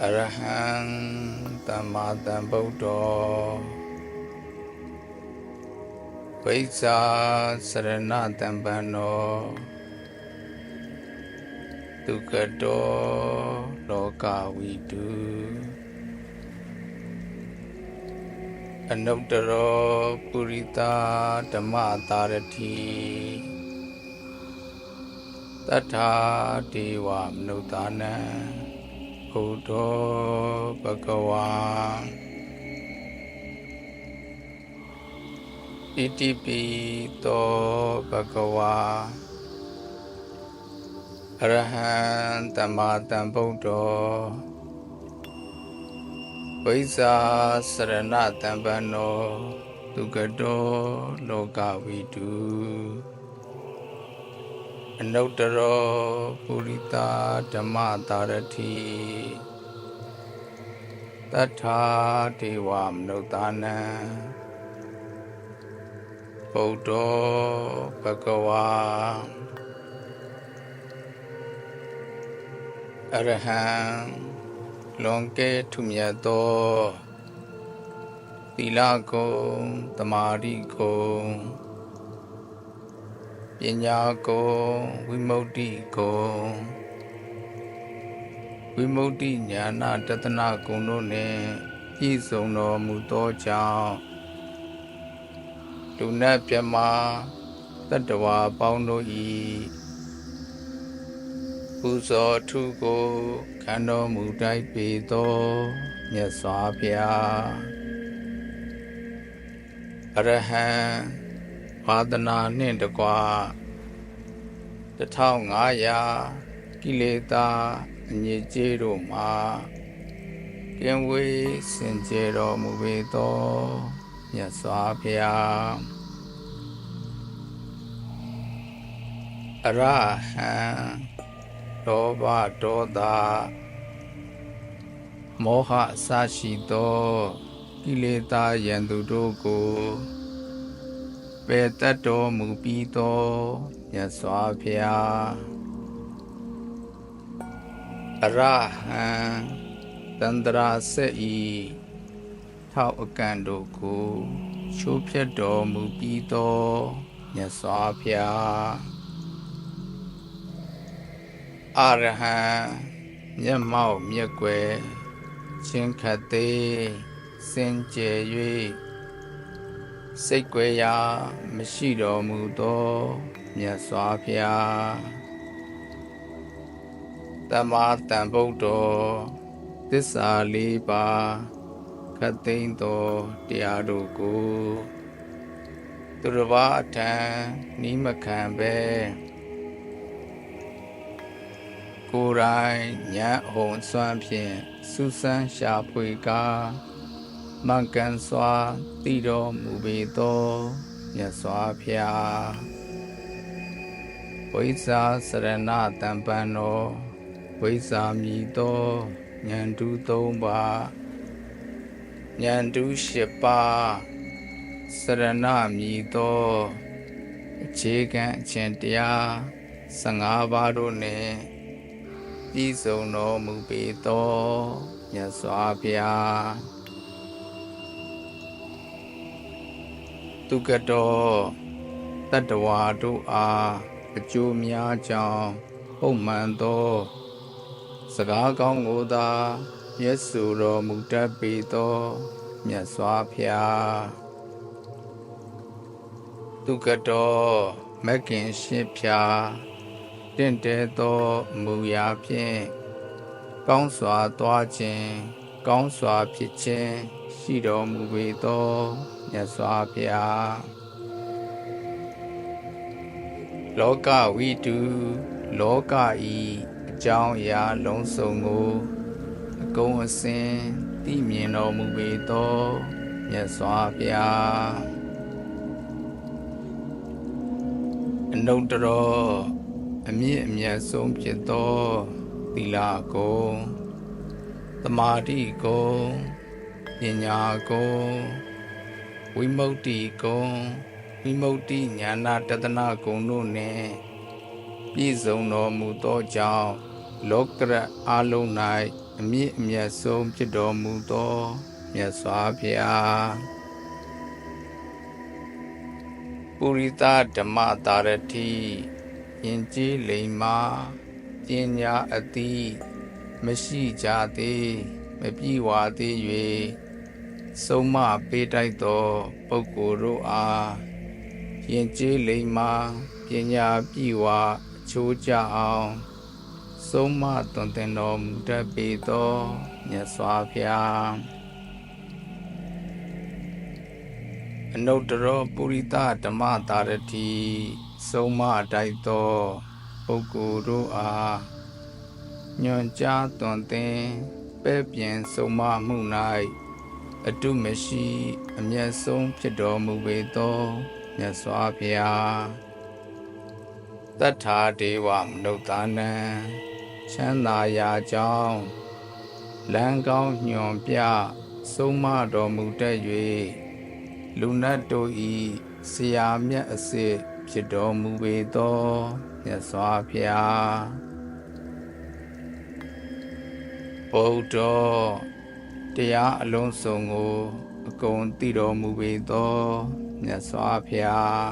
အရဟံသမ္မာသမ္ဗုဒ္ဓောဝိဇ္ဇာစရဏသမ္ပန္နောဒုက္ခတောလောကဝိတုအနုတ္တရောပုရိသဓမ္မသာရတိတတ္ထာဒေဝမနုဿာနံဘုဒ္ဓောဘဂဝါဣတိပိသောဘဂဝါအရဟံသမ္မာသမ္ဗုဒ္ဓောဝိဇ္ဇာစရဏသမ္ပန္နောဒုက္ခတောလောကဝိတုအနုတ္တရောပုရိသဓမ္မသာရတိတတ္ထာဒေဝမနုဿာနံဗုဒ္ဓောဘဂဝါအရဟံလွန်ကဲထူမြတ်သောသီလဂုဏ်သမာဓိဂုဏ်ပညာဂုဏ်ဝိမု ക്തി ဂုဏ်ဝိမု ക്തി ဉာဏတတနာဂုဏ်တို့နှင့်ပြည့်စုံတော်မူသောကြောင့်လူနတ်မြတ်တတ္တဝါပေါင်းတို့၏ပူဇော်ထုကိုခံတော်မူတိုက်ပေသောမြတ်စွာဘုရားအရဟံဘာသနာနှင့်တကွ1500ကိလေသာအညစ်အကြေးတို့မှာကင်းဝေးစင်ကြယ်တော်မူပေသောမြတ်စွာဘုရားအရဟံလောဘဒေါသမောဟအစရှိသောကိလေသာရန်သူတို့ကိုပယ်တတ်တော်မူပြီးသောမြတ်စွာဘုရားအရဟံတန္တရာဆက်ဤထောက်အကန့်တို့ကိုချိုးဖျက်တော်မူပြီးသောမြတ်စွာဘုရားအရဟံမျက်မှောက်မျက်ကွယ်ချင်းခတ်သေးစင်ကြယ်၍စိတ်ကွယ်ရာမရှိတော်မူသောမြတ်စွာဘုရားသမ္မာသမ္ဗုဒ္ဓောသစ္စာ4ပါးခတ်သိမ်းသောတရားတို့ကိုသူတစ်ပါးအထံနီးမခံပဲ ကိုယ်တိုင်ဉာဏ်အဟုန်စွမ်းဖြင့်စူးစမ်းရှာဖွေကားမှန်ကန်စွာသိတော်မူပေသောမြတ်စွာဘုရားဝိဇ္ဇာစရဏတံပံတော်ဝိဇ္ဇာမည်သောဉာဏ်တူ၃ပါးဉာဏ်တူ၈ပါးစရဏမည်သောအခြေခံအခြင်းတရား15ပါးတို့နှင့်ပြည့်စုံတော်မူပေသောမြတ်စွာဘုရားသူကတော်တတ္တဝါတို့အားအကျိုးများကြောင်းဟုတ်မှန်သောစကားကောင်းကိုသာရွတ်ဆိုတော်မူတတ်ပေသောမြတ်စွာဘုရားသူကတော်မဂ်ခင်ရှစ်ဖြာတင့်တယ်သောမူရာဖြင့်ကောင်းစွာသွားခြင်းကောင်းစွာဖြစ်ခြင်းရှိတော်မူပေသောမြတ်စွာဘုရားလောကဝိတုလောကဤအကြောင်းအရာလုံးစုံကိုအကုန်အစင်သိမြင်တော်မူပေသောမြတ်စွာဘုရားအနုတ္တရောအမြင့်အမြတ်ဆုံးဖြစ်သောသီလကုံသမာဓိကုံပညာကုံဝိမု ക്തി ကုံဝိမု ക്തി ဉာဏတတနာကုံတို့နှင့်ပြည့်စုံတော်မူသောကြောင့်လောကရအလုံး၌အမြင့်အမြတ်ဆုံးဖြစ်တော်မူသောမြတ်စွာဘုရားပုရိသဓမ္မတာရတိယဉ်ကျေးလိမ္မာပညာအတိမရှိကြသေးမပြည့်ဝသေး၍ဆုံးမပေးတိုက်သောပုဂ္ဂိုလ်တို့အားယဉ်ကျေးလိမ္မာပညာပြည့်ဝအချိုးကျအောင်ဆုံးမသွန်သင်တော်မူတတ်ပေသောမြတ်စွာဘုရားအနုတ္တရောပုရိသဓမ္မတာရတိဆုံးမတိုက်သောပုဂ္ဂိုလ်တို့အားညွှန်ကြားသွန်သင်ပဲ့ပြင်ဆုံးမမှု၌အတုမရှိအမျက်ဆုံးဖြစ်တော်မူပေသောမြတ်စွာဘုရားတတ္ထာဒေဝမနုဿာနံချမ်းသာရာကြောင်းလမ်းကောင်းညွှန်ပြဆုံးမတော်မူတတ်၍လူနတ်တို့ဤဆရာမြတ်အစစ်ဖြစ်တော်မူပေသောမြတ်စွာဘုရားဗုဒ္ဓတရားအလုံးစုံကိုအကုန်သိတော်မူပေသောမြတ်စွာဘုရား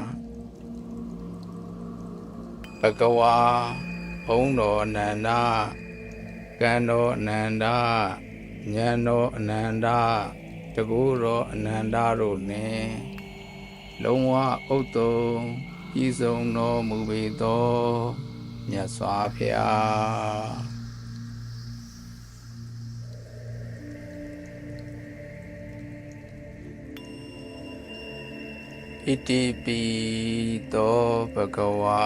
ဘဂဝါဘုန်းတော်အနန္တကံတော်အနန္တဉာဏ်တော်အနန္တတကူတော်အနန္တတို့နှင့်လုံးဝဥတ္တုံပြည့်စုံတော်မူပေသောမြတ်စွာဘုရားဣတိပိသောဘဂဝါ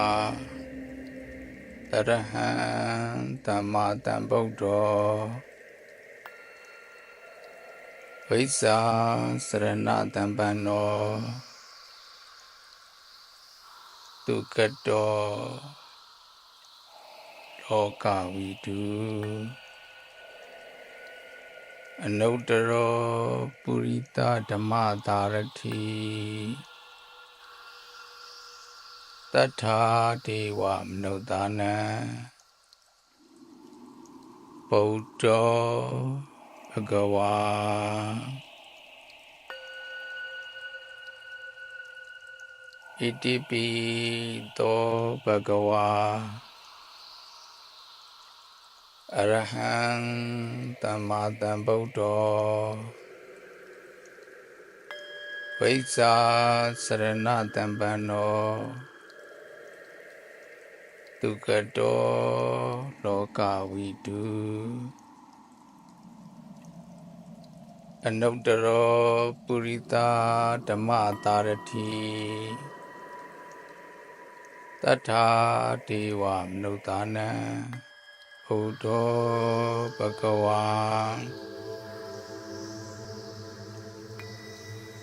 အရဟံသမ္မာသမ္ဗုဒ္ဓောဝိဇ္ဇာစရဏတံပံနောသူကတောလောကဝိတုအနုတ္တရောပုရိသဓမ္မတာရတိတတ္ထာဒေဝမနုဿာနံဗုဒ္ဓောဘဂဝါဣတိပိသောဘဂဝါအရဟံသမ္မာသမ္ဗုဒ္ဓောဝိဇ္ဇာစရဏတံပံနောသူကတောလောကဝိတုအနုတ္တရောပုရိသဓမ္မတာရတိတတ္ထာဒေဝမနုဿာနံ ဥဒောဘဂဝါ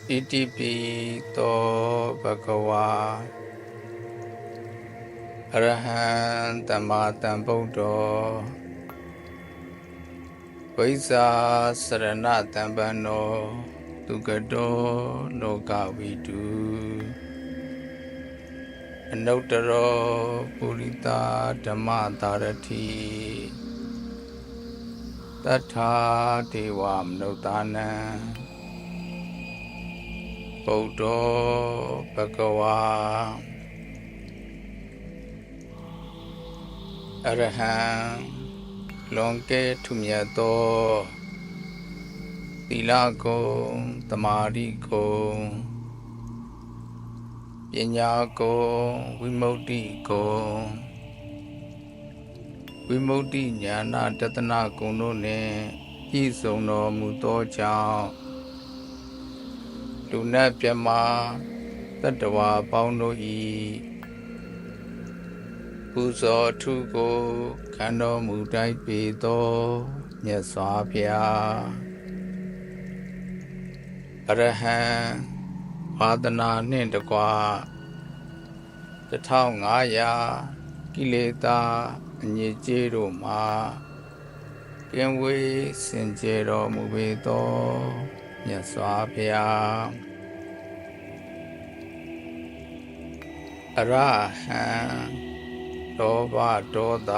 ဣတိပိသောဘဂဝါအရဟံသမ္မာသမ္ဗုဒ္ဓောဝိဇ္ဇာစရဏတမ္ပန္နောသူကတောလောကဝိတုအနုတ္တရောပုရိသဓမ္မသာရတိတထာဒေဝမနုဿာနံဗုဒ္ဓောဘဂဝါအရဟံလွန်ကဲထူမြတ်သောသီလဂုဏ်သမာဓိဂုဏ်ပညာဂုဏ်ဝိမု ക്തി ဂုဏ်ဝိမု ക്തി ဉာဏတတနာဂုဏ်တို့နှင့်ပြည့်စုံတော်မူသောကြောင့်လူနတ်မြတ်တတ္တဝါပေါင်းတို့၏ပူဇော်ထုကိုခံတော်မူတိုက်ပေသောမြတ်စွာဘုရားအရဟံဝါဒနာနှင့်တကွ1500ကိလေသာအညစ်အကြေးတို့မှာကင်းဝေးစင်ကြယ်တော်မူပေသောမြတ်စွာဘုရားအရဟံဒောဘဒေါသ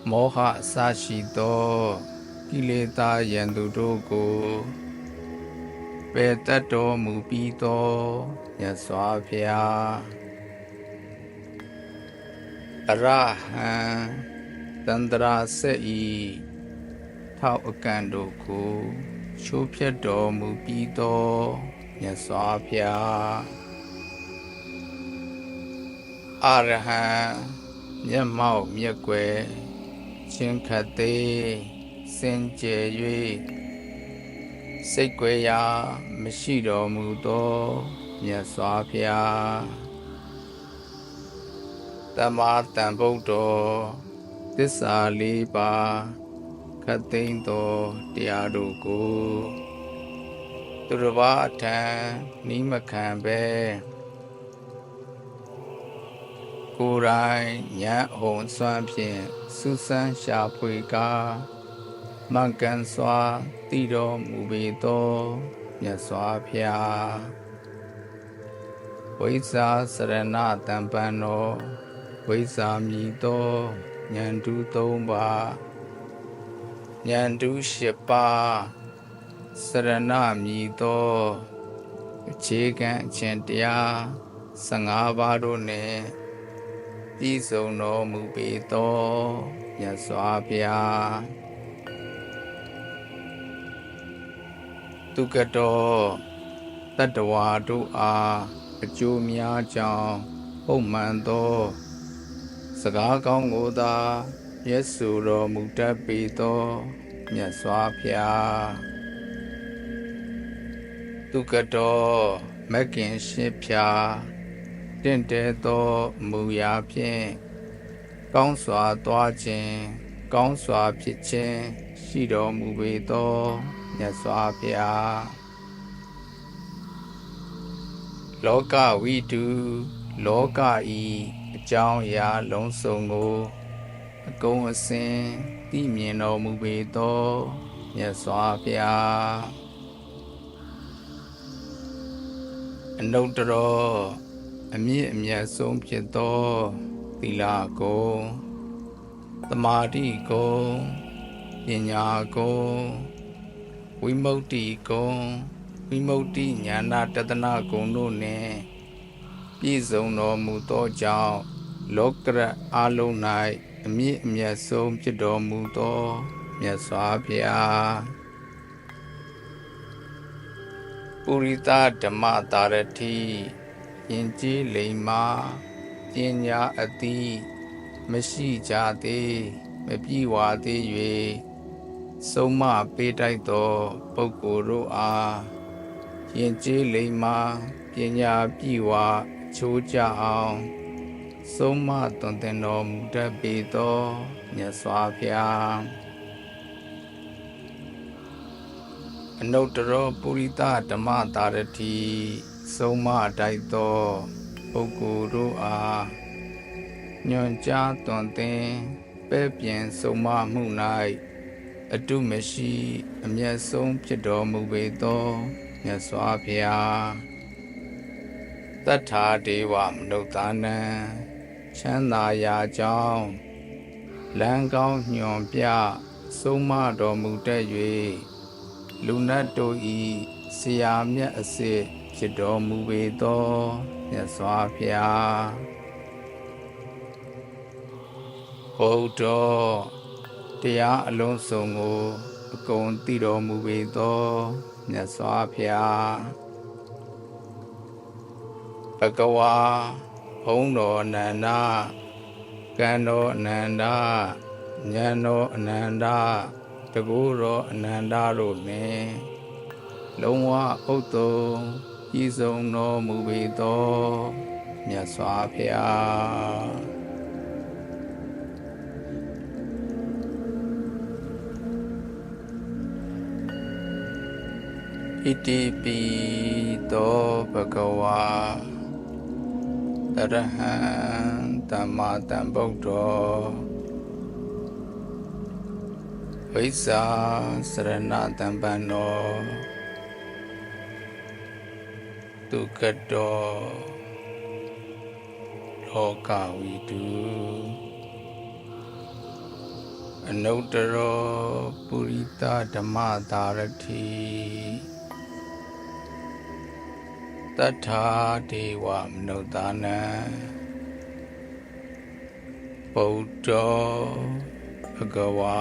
မောဟအစရှိသောကိလေသာယံသူတို့ကိုပယ်တတ်တော်မူပြီးသောမြတ်စွာဘုရားအရဟံသန္တရာဆက်ဤထောက်အကန့်တို့ကိုချိုးဖျက်တော်မူပြီးသောမြတ်စွာဘုရားအရဟံမျက်မှောက်မျက်ကွယ်ချင်းခတ်သေးစင်ကြယ်၍စိတ်ကွယ်ရာမရှိတော်မူသောမြတ်စွာဘုရားသမ္မာသမ္ဗုဒ္ဓောသစ္စာ4ပါးခတ်သိမ်းသောတရားတို့ကိုသူတစ်ပါးအထံနိမခံပဲကိုယ်တိုင်ဉာဏ်ဟုံစွမ်းဖြင့်စူးစမ်းရှာဖွေကားမှန်ကန်စွာသိတော်မူပေသောမြတ်စွာဘုရားဝိဇ္ဇာစရဏတမ္ပန္နောဝိဇ္ဇာမည်သောဉာဏ်တူ3ပါးဉာဏ်တူ7ပါးစရဏမည်သောအခြေခံအခြင်းတရား15ပါးတို့နှင့်ပြည့်စုံတော်မူပေသောမြတ်စွာဘုရားသူကတော်တတ္တဝါတို့အားအကျိုးများကြောင်းဟုတ်မှန်သောစကားကောင်းကိုသာမျက်စုတော်မူတတ်ပေသောမြတ်စွာဘုရားသူကတော်မဂ်ကင်8ဖြာတင့်တယ်သောမူရာဖြင့်ကောင်းစွာသွားခြင်းကောင်းစွာဖြစ်ခြင်းရှိတော်မူပေသောမြတ်စွာဘုရားလောကဝိတုလောကဤအကြောင်းအရာလုံးစုံကိုအကုန်အစင်သိမြင်တော်မူပေသောမြတ်စွာဘုရားအနုတ္တရောအမြင့်အမြတ်ဆုံးဖြစ်သောသီလဂုဏ်သမာဓိဂုဏ်ပညာဂုဏ်ဝိမု ക്തി ဂုဏ်ဝိမု ക്തി ဉာဏတတနာဂုဏ်တို့နှင့်ပြည့်စုံတော်မူသောကြောင့်လောကရအလုံး၌အမြင့်အမြတ်ဆုံးဖြစ်တော်မူသောမြတ်စွာဘုရားပုရိသဓမ္မသာရတိယဉ်ကျေးလိမ္မာပညာအသိမရှိကြသေးမပြည့်ဝသေး၍ဆုံးမပေးတိုက်သောပုဂ္ဂိုလ်တို့အားယဉ်ကျေးလိမ္မာပညာပြည့်ဝချိုးကြအောင် ဆုံးမသွန်သင်တော်မူတတ်ပေသောမြတ်စွာဘုရားအနုတ္တရောပုရိသဓမ္မတာရတိဆုံးမတိုက်သောပုဂ္ဂိုလ်တို့အားညွှန်ကြားသွန်သင်ပဲ့ပြင်ဆုံးမမှု၌အတုမရှိအမျက်ဆုံးဖြစ်တော်မူပေသောမြတ်စွာဘုရားတတ္ထာဒေဝမနုဿာနံချမ်းသာရာကြောင်းလမ်းကောင်းညွှန်ပြဆုံးမတော်မူတတ်၍လူနတ်တို့ဤဆရာမြတ်အစစ်ဖြစ်တော်မူပေသောမြတ်စွာဘုရားဘုဒ္ဓတရားအလုံးစုံကိုအကုန်သိတော်မူပေသောမြတ်စွာဘုရားဘဂဝါဘုန်းတော်အနန္တကံတော်အနန္တဉာဏ်တော်အနန္တတကူတော်အနန္တတို့နှင့်လုံးဝဥတ္တုံဤဆုံးတော်မူပေသောမြတ်စွာဘုရားဣတိပိသောဘဂဝါအရဟံသမ္မာသမ္ဗုဒ္ဓောဝိဇ္ဇာစရဏတမ္ပန္နောဒုက္ခတောလောကဝိတုအနုတ္တရောပုရိသဓမ္မတာရတိတတ္ထာဒေဝမနုဿာနံဗုဒ္ဓောဘဂဝါ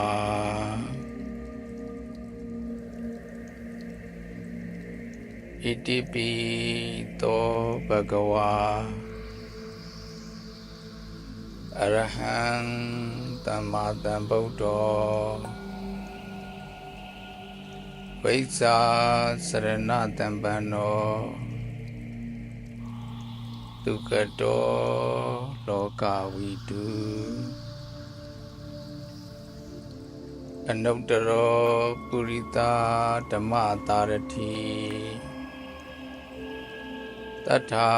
ဣတိပိသောဘဂဝါအရဟံသမ္မာသမ္ဗုဒ္ဓောဝိဇ္ဇာစရဏတမ္ပန္နောဒုက္ခတောလောကဝိတုအနုတ္တရောပုရိသဓမ္မတာရတိတတ္ထာ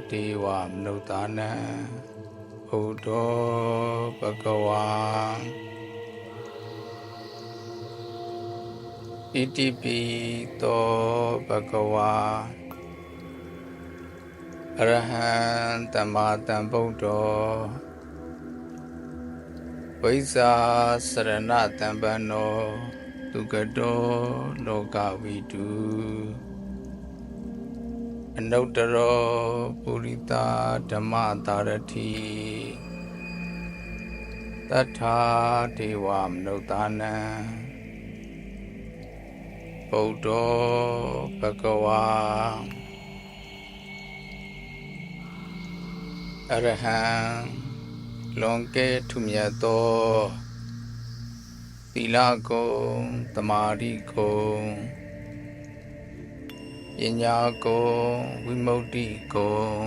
ဒေဝမနုဿာနံဘုဒ္ဓောဘဂဝါဣတိပိသောဘဂဝါအရဟံသမ္မာသမ္ဗုဒ္ဓောဝိဇ္ဇာစရဏတမ္ပန္နောဒုက္ခတောလောကဝိတုအနုတ္တရောပုရိသဓမ္မတာရတိတတ္ထာဒေဝမနုဿာနံဗုဒ္ဓောဘဂဝါအရဟံလွန်ကဲထူမြတ်သောသီလဂုဏ်သမာဓိဂုဏ်ပညာဂုဏ်ဝိမု ക്തി ဂုဏ်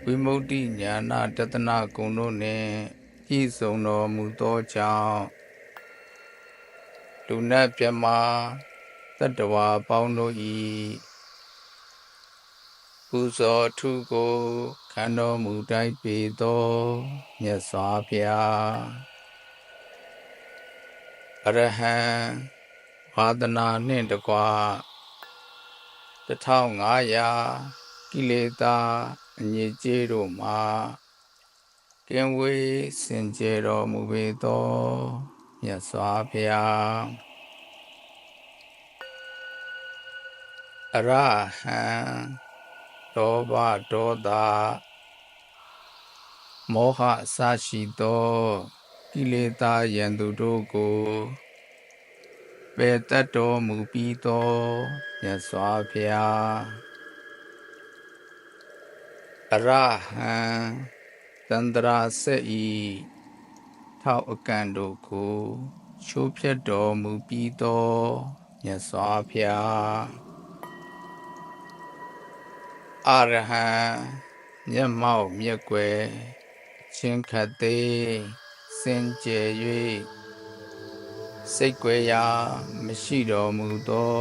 ဝိမု ക്തി ဉာဏတတနာဂုဏ်တို့နှင့်ပြည့်စုံတော်မူသောကြောင့်လူနတ်မြတ်မာတတ္တဝါပေါင်းတို့၏ပူဇော်ထုကိုခံတော်မူတိုက်ပေသောမြတ်စွာဘုရားအရဟံဝါဒနာနှင့်တကွ1500ကိလေသာအညစ်အကြေးတို့မှာကင်းဝေးစင်ကြယ်တော်မူပေသောမြတ်စွာဘုရားအရဟံဒေါဘဒေါသမောဟအစရှိသောကိလေသာရန်သူတို့ကိုပယ်တတ်တော်မူပြီးသောမြတ်စွာဘုရားအရဟံသန္တရာဆက်ဤထောက်အကန့်တို့ကိုချိုးဖျက်တော်မူပြီးသောမြတ်စွာဘုရားအရဟံ မျက်မှောက်မျက်ကွယ်ချင်းခတ်သေးစင်ကြယ်၍စိတ်ကွယ်ရာမရှိတော်မူသော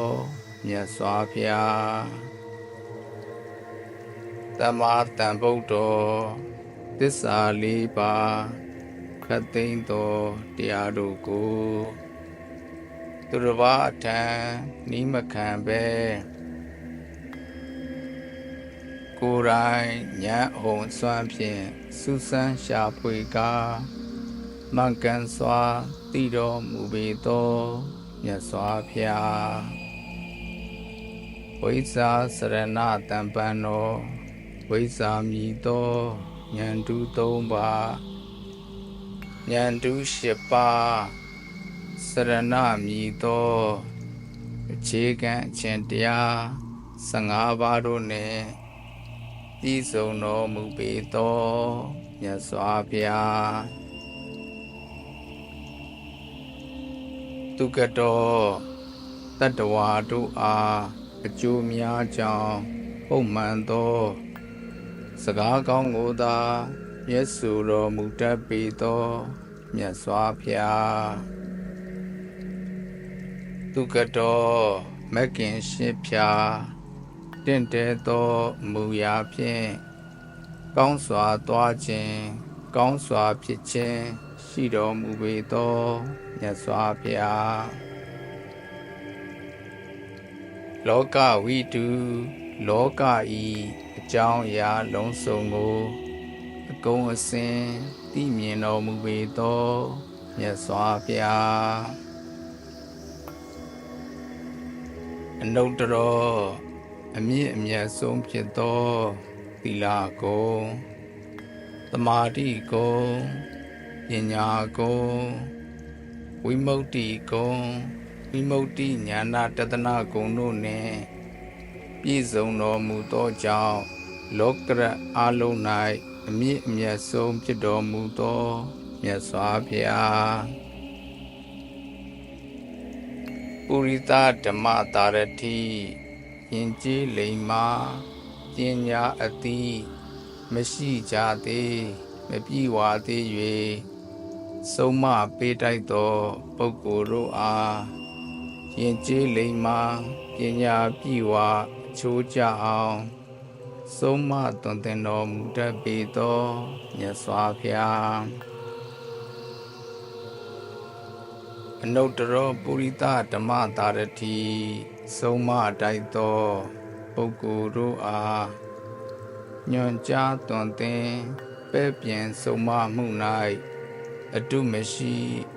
မြတ်စွာဘုရားသမ္မာသမ္ဗုဒ္ဓောသစ္စာလေးပါးခတ်သိမ်းသောတရားတို့ကိုသူတစ်ပါးအထံနိမခံပဲကိုယ်တိုင်ဉာဏ်အုံစွမ်းဖြင့်စူးစမ်းရှာဖွေကားမှန်ကန်စွာသိတော်မူပေသောမြတ်စွာဘုရားဝိဇ္ဇာစရဏတံပံသောဝိဇ္ဇာမြည်သောဉာဏ်တူ၃ပါးဉာဏ်တူ၈ပါးစရဏမြည်သောအခြေခံအခြင်းတရား15ပါးတို့နှင့်ပြည့်စုံတော်မူပေသောမြတ်စွာဘုရားသူကတော်တတ္တဝါတို့အားအကျိုးများကြောင်းပုံမှန်သောစကားကောင်းကိုသာမျက်စုတော်မူတတ်ပေသောမြတ်စွာဘုရားသူကတော်မဂ်ခင်ရှစ်ဖြာတင့်တယ်သောမူရာဖြင့်ကောင်းစွာသွားခြင်းကောင်းစွာဖြစ်ခြင်းရှိတော်မူပေသောမြတ်စွာဘုရားလောကဝိတုလောကဤအကြောင်းအရာလုံးစုံကိုအကုန်အစင်သိမြင်တော်မူပေသောမြတ်စွာဘုရားအနုတ္တရောအမြင့်အမြတ်ဆုံးဖြစ်သောသီလကုံသမာဓိကုံပညာကုံဝိမု ക്തി ကုံဝိမု ക്തി ဉာဏတတနာကုံတို့နှင့်ပြည့်စုံတော်မူသောကြောင့်လောကရအလုံး၌အမြင့်အမြတ်ဆုံးဖြစ်တော်မူသောမြတ်စွာဘုရားပုရိသဓမ္မတာရတိယဉ်ကျေးလိမ္မာပညာအသိမရှိကြသေးမပြည့်ဝသေး၍ဆုံးမပေးတိုက်သောပုဂ္ဂိုလ်တို့အားယဉ်ကျေးလိမ္မာပညာပြည့်ဝအချိုးကျအောင်ဆုံးမသွန်သင်တော်မူတတ်ပေသောမြတ်စွာဘုရားအနုတ္တရောပုရိသဓမ္မတာရတိဆုံးမတိုက်သောပုဂ္ဂိုလ်တို့အားညွှန်ကြားသွန်သင်ပဲ့ပြင်ဆုံးမမှု၌အတုမရှိ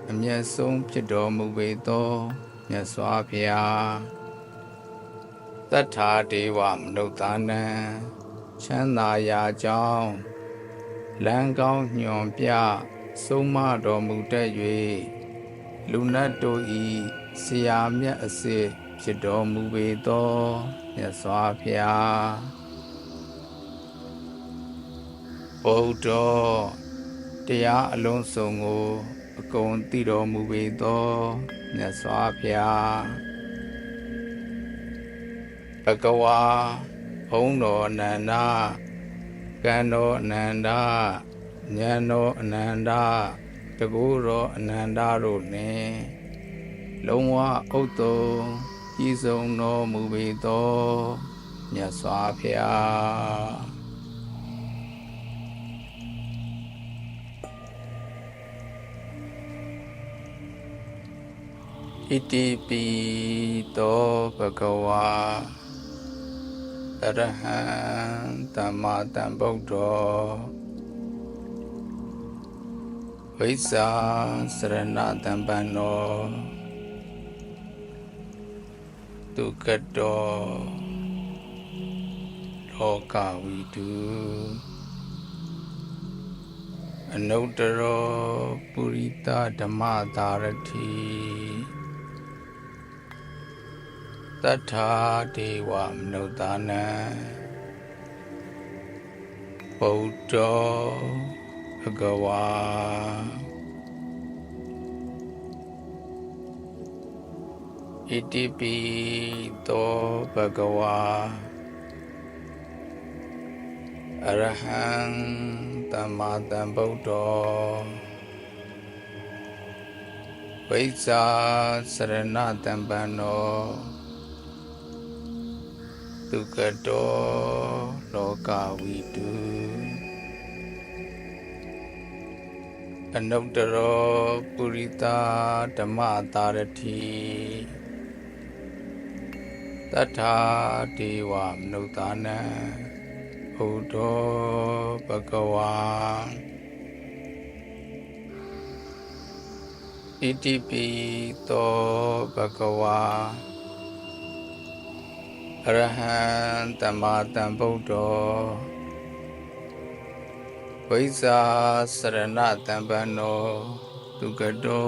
အမျက်ဆုံးဖြစ်တော်မူပေသောမြတ်စွာဘုရားတတ္ထာဒေဝမနုဿာနံချမ်းသာရာကြောင်းလမ်းကောင်းညွှန်ပြဆုံးမတော်မူတတ်၍လူနတ်တို့ဤဆရာမြတ်အစစ်ဖြစ်တော်မူပေသောမြတ်စွာဘုရားဗုဒ္ဓတရားအလုံးစုံကိုအကုန်သိတော်မူပေသောမြတ်စွာဘုရားဘဂဝါဘုန်းတော်အနန္တကံတော်အနန္တဉာဏ်တော်အနန္တတကူတော်အနန္တတို့နှင့်လုံးဝဥတ္တုံပြည့်စုံတော်မူပေသောမြတ်စွာဘုရားဣတိပိသောဘဂဝါအရဟံသမ္မာသမ္ဗုဒ္ဓောဝိဇ္ဇာစရဏတံပံနောဒုက္ခတောလောကဝိတုအနုတ္တရောပုရိသဓမ္မတာရတိတတ္ထာဒေဝမနုဿာနံဗုဒ္ဓောဘဂဝါဣတိပိသောဘဂဝါ အရဟံသမ္မာသမ္ဗုဒ္ဓောဝိဇ္ဇာစရဏတမ္ပန္နောဒုက္ခတောလောကဝိတုအနုတ္တရောပုရိသဓမ္မတာရတိတထာဒေဝမနုဿာနံဘုဒ္ဓောဘဂဝါဣတိပိသောဘဂဝါအရဟံသမ္မာသမ္ဗုဒ္ဓောဝိဇ္ဇာစရဏတမ္ပန္နောဒုက္ခတော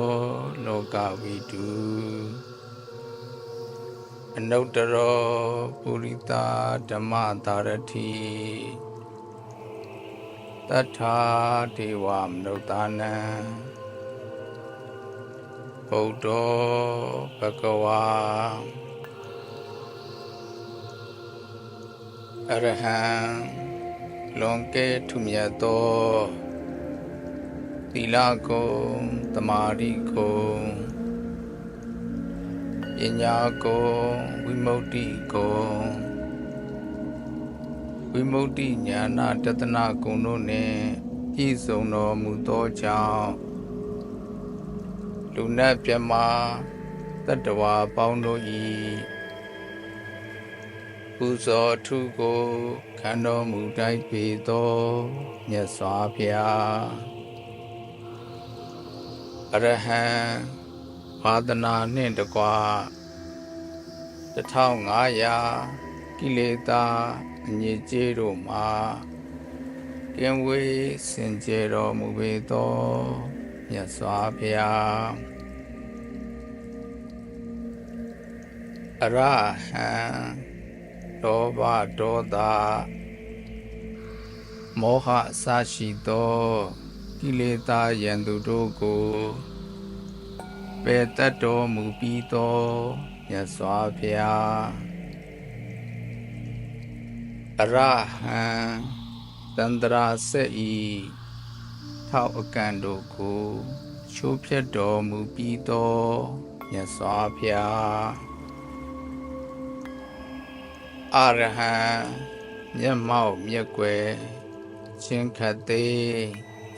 လောကဝိတုအနုတ္တရောပုရိသဓမ္မတာရတိတထာဒေဝမနုဿာနံဗုဒ္ဓောဘဂဝါအရဟံလွန်ကဲထူမြတ်သောသီလကုံသမာဓိကုံပညာကုံဝိမု ക്തി ကုံဝိမု ക്തി ဉာဏတတနာကုံတို့နှင့်ပြည့်စုံတော်မူသောကြောင့်လူနတ်မြတ်မာတတ္တဝါပေါင်းတို့၏ပူဇော်ထုကိုခံတော်မူတိုက်ပေသောမြတ်စွာဘုရားအရဟံဘာသနာနှင့်တကွ1500ကိလေသာအညစ်အကြေးတို့မှာကင်းဝေးစင်ကြယ်တော်မူပေသောမြတ်စွာဘုရားအရဟံလောဘဒေါသမောဟအစရှိသောကိလေသာရန်သူတို့ကိုပယ်တတ်တော်မူပြီးသောမြတ်စွာဘုရားအရဟံသန္တရာဆက်ဤထောက်အကန့်တို့ကိုချိုးဖျက်တော်မူပြီးသောမြတ်စွာဘုရားအရဟံမျက်မှောက်မျက်ကွယ်ချင်းခတ်သေး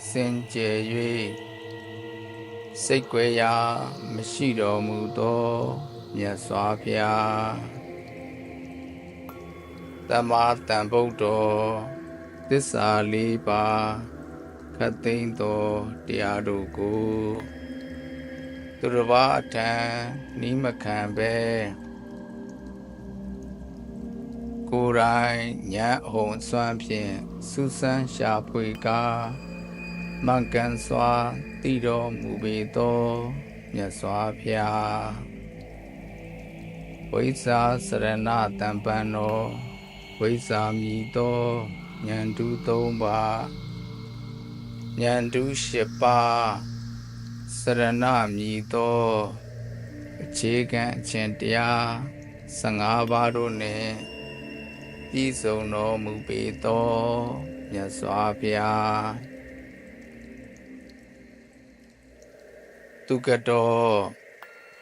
စင်ကြယ်၍စိတ်ကွယ်ရာမရှိတော်မူသောမြတ်စွာဘုရားသမ္မာသမ္ဗုဒ္ဓောသစ္စာ4ပါးခတ်သိမ်းသောတရားတို့ကိုသူတစ်ပါးထံနိမခံပဲကိုယ်တိုင်ဉာဏ်အဟုန်စွမ်းဖြင့်စူးစမ်းရှာဖွေကာမှန်ကန်စွာသိတော်မူပေသောမြတ်စွာဘုရားဝိဇ္ဇာစရဏတမ္ပန္နောဝိဇ္ဇာမည်သောဉာဏ်တူ3ပါးဉာဏ်တူ7ပါးစရဏမည်သောအခြေခံအခြင်းတရား15ပါးတို့နှင့်ပြည့်စုံတော်မူပေသောမြတ်စွာဘုရားဒုက္ခတော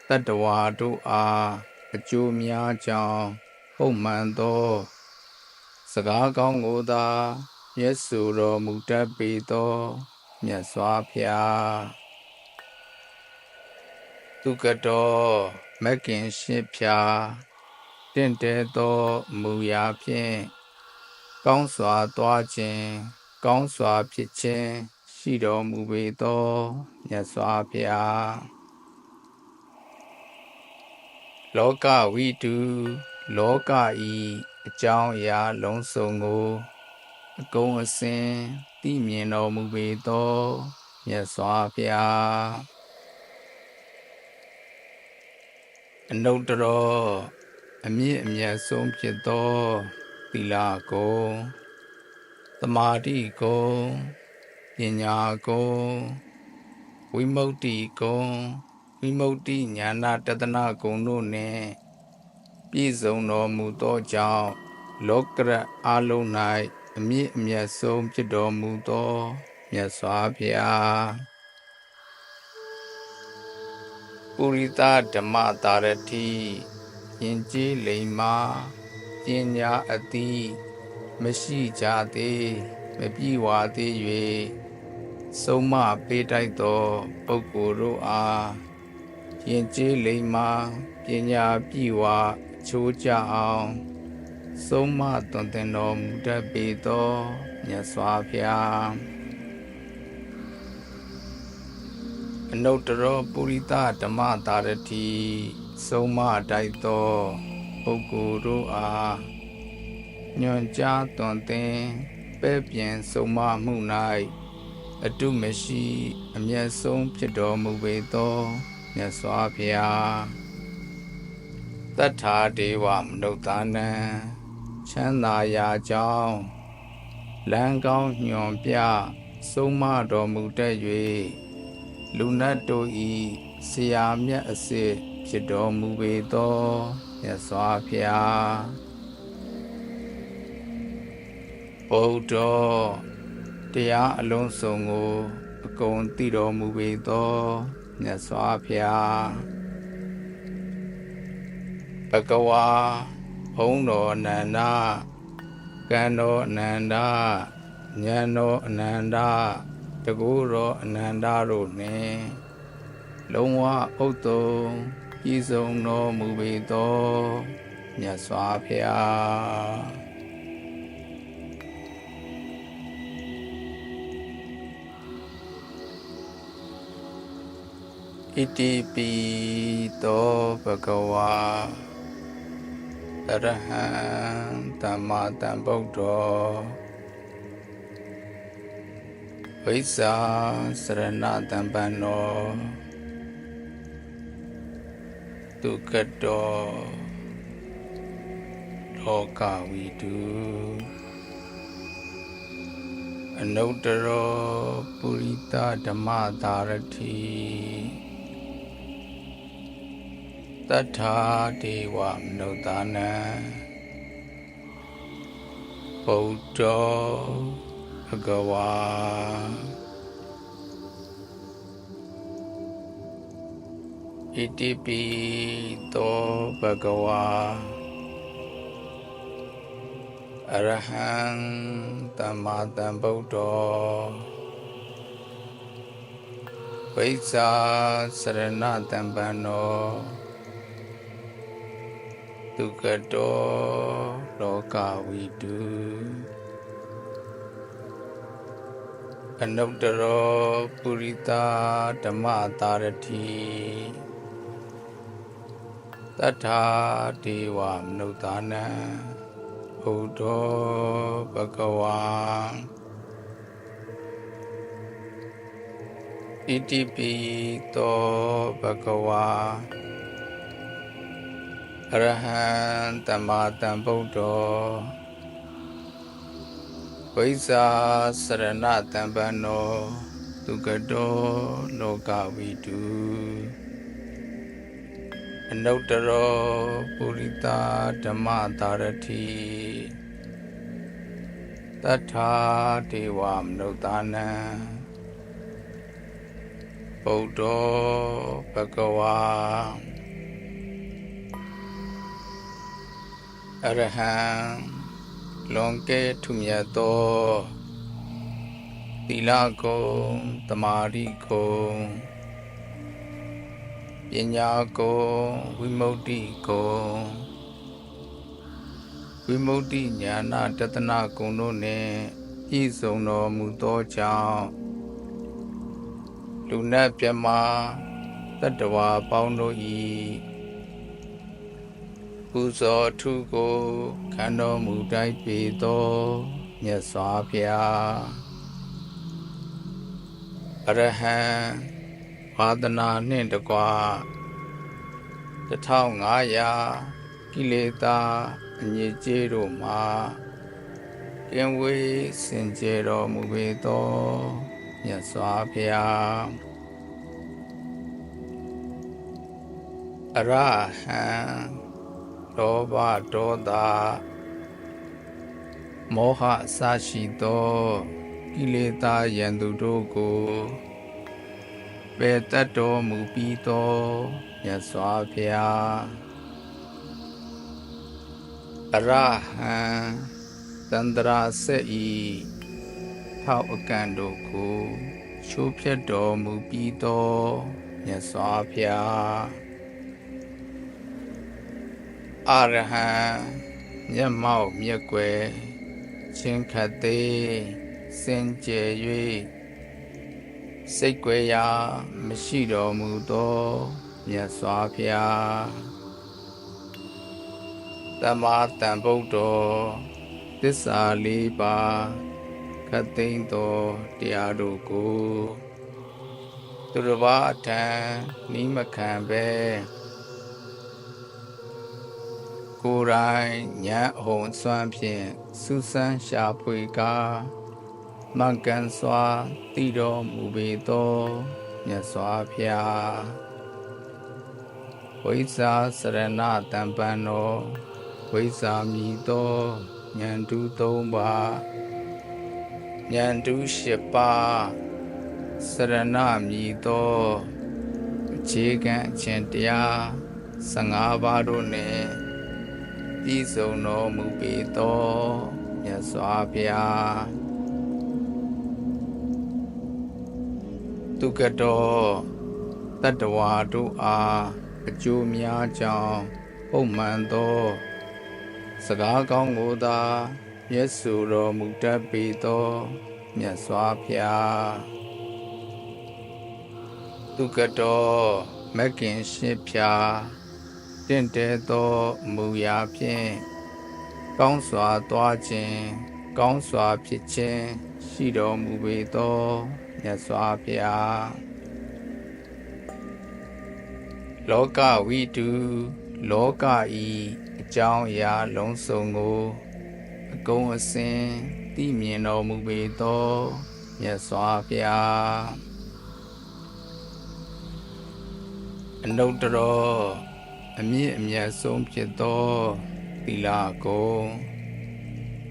တတ္တဝါတို့အားအကျိုးများကြောင်းပုံမှန်သောစကားကောင်းကိုသာမျက်စုတော်မူတတ်ပေသောမြတ်စွာဘုရားဒုက္ခတောမဂ်ခင်8ဖြာတင့်တယ်သောမူရာဖြင့်ကောင်းစွာသွားခြင်းကောင်းစွာဖြစ်ခြင်းရှိတော်မူပေသောမြတ်စွာဘုရားလောကဝိတုလောကဤအကြောင်းအရာလုံးစုံကိုအကုန်အစင်သိမြင်တော်မူပေသောမြတ်စွာဘုရားအနုတ္တရောအမြင့်အမြတ်ဆုံးဖြစ်သောသီလကုံသမာဓိကုံပညာကုံဝိမု ക്തി ကုံဝိမု ക്തി ဉာဏတတနာကုံတို့နှင့်ပြည့်စုံတော်မူသောကြောင့်လောကရအလုံး၌ အမြင့်အမြတ်ဆုံးဖြစ်တော်မူသောမြတ်စွာဘုရားပုရိသဓမ္မတာရတိယဉ်ကျေးလိမ္မာပညာအတိမရှိကြသေးမပြည့်ဝသေး၍ဆုံးမပေးတိုက်သောပုဂ္ဂိုလ်တို့အားယဉ်ကျေးလိမ္မာပညာပြည့်ဝအချိုးကျအောင်ဆုံးမသွန်သင်တော်မူတတ်ပေသောမြတ်စွာဘုရားအနုတ္တရောပုရိသဓမ္မတာရတိဆုံးမတိုက်သောပုဂ္ဂိုလ်တို့အားညွှန်ကြားသွန်သင်ပဲ့ပြင်ဆုံးမမှု၌အတုမရှိအမျက်ဆုံးဖြစ်တော်မူပေသောမြတ်စွာဘုရားသတ္ထာဒေဝမနုဿာနံချမ်းသာရာကြောင့်လမ်းကောင်းညွှန်ပြဆုံးမတော်မူတတ်၍လူနတ်တို့ဤဆရာမြတ်အစစ်ဖြစ်တော်မူပေသောမြတ်စွာဘုရားဗုဒ္ဓတရားအလုံးစုံကိုအကုန်သိတော်မူပေသောမြတ်စွာဘုရားဘဂဝါဘုန်းတော်အနန္တကံတော်အနန္တဉာဏ်တော်အနန္တတကူတော်အနန္တတို့နှင့်လုံးဝဥတ္တုံပြည့်စုံတော်မူပေသောမြတ်စွာဘုရားဣတိပိသောဘဂဝါအရဟံသမ္မာသမ္ဗုဒ္ဓောဝိဇ္ဇာစရဏတမ္ပန္နောဒုက္ခတောလောကဝိတုအနုတ္တရောပုရိသဓမ္မတာရတိသတ္ထာဒေဝမနုဿာနံဗုဒ္ဓောဘဂဝါဣတိပိသောဘဂဝါအရဟံသမ္မာသမ္ဗုဒ္ဓောဝိဇ္ဇာစရဏတမ္ပန္နောဒုက္ခတောလောကဝိတုအနုတ္တရောပုရိသဓမ္မတာရတိသတ္ထာဒေဝမနုဿာနံဘုဒ္ဓောဘဂဝါဣတိပိသောဘဂဝါအရဟံသမ္မာသမ္ဗုဒ္ဓောဝိဇ္ဇာစရဏတမ္ပန္နောဒုက္ခတောလောကဝိတုအနုတ္တရောပုရိသဓမ္မတာရတိသတ္ထာဒေဝမနုဿာနံဗုဒ္ဓောဘဂဝါအရဟံလွန်ကဲထူမြတ်သောသီလဂုဏ်သမာဓိဂုဏ်ပညာဂုဏ်ဝိမု ക്തി ဂုဏ်ဝိမု ക്തി ဉာဏတတနာဂုဏ်တို့နှင့်ပြည့်စုံတော်မူသောကြောင့်လူနတ်မြတ်တတ္တဝါပေါင်းတို့၏ပူဇော်ထုကိုခံတော်မူတိုက်ပေသောမြတ်စွာဘုရားအရဟံဝါဒနာနှင့်တကွ1500ကိလေသာအညစ်အကြေးတို့မှာကင်းဝေးစင်ကြယ်တော်မူပေသောမြတ်စွာဘုရားအရဟံလောဘဒေါသ မောဟအစရှိသောကိလေသာယံသူတို့ကိုပယ်တတ်တော်မူပြီးသောမြတ်စွာဘုရားအရဟံသန္တရာဆက်ဤထောက်အကန့်တို့ကိုချိုးဖျက်တော်မူပြီးသောမြတ်စွာဘုရားအရဟံမျက်မှောက်မျက်ကွယ်ချင်းခတ်သေးစင်ကြယ်၍စိတ်ကွယ်ရာမရှိတော်မူသောမြတ်စွာဘုရားသမ္မာသမ္ဗုဒ္ဓောသစ္စာလေးပါးခတ်သိမ်းသောတရားတို့ကိုသူတစ်ပါးအထံနိမခံပဲကိုယ်တိုင်ဉာဏ်အဟုန်စွမ်းဖြင့်စူးစမ်းရှာဖွေကားမှန်ကန်စွာသိတော်မူပေသောမြတ်စွာဘုရားဝိဇ္ဇာစရဏတံပံသောဝိဇ္ဇာမည်သောဉာဏ်တူ၃ပါးဉာဏ်တူ၈ပါးစရဏမည်သောအခြေခံအခြင်းတရား15ပါးတို့နှင့်ပြည့်စုံတော်မူပေသောမြတ်စွာဘုရားသူကတော်တတ္တဝါတို့အားအကျိုးများကြောင်းပုံမှန်သောစကားကောင်းကိုသာမျက်စုတော်မူတတ်ပေသောမြတ်စွာဘုရားသူကတော်မဂ်ခင်ရှစ်ဖြာတင့်တယ်သောမူရာဖြင့်ကောင်းစွာသွားခြင်းကောင်းစွာဖြစ်ခြင်းရှိတော်မူပေသောမြတ်စွာဘုရားလောကဝိတုလောကဤအကြောင်းအရာလုံးစုံကိုအကုန်အစင်သိမြင်တော်မူပေသောမြတ်စွာဘုရားအနုတ္တရောအမြင့်အမြတ်ဆုံးဖြစ်သောသီလကုံ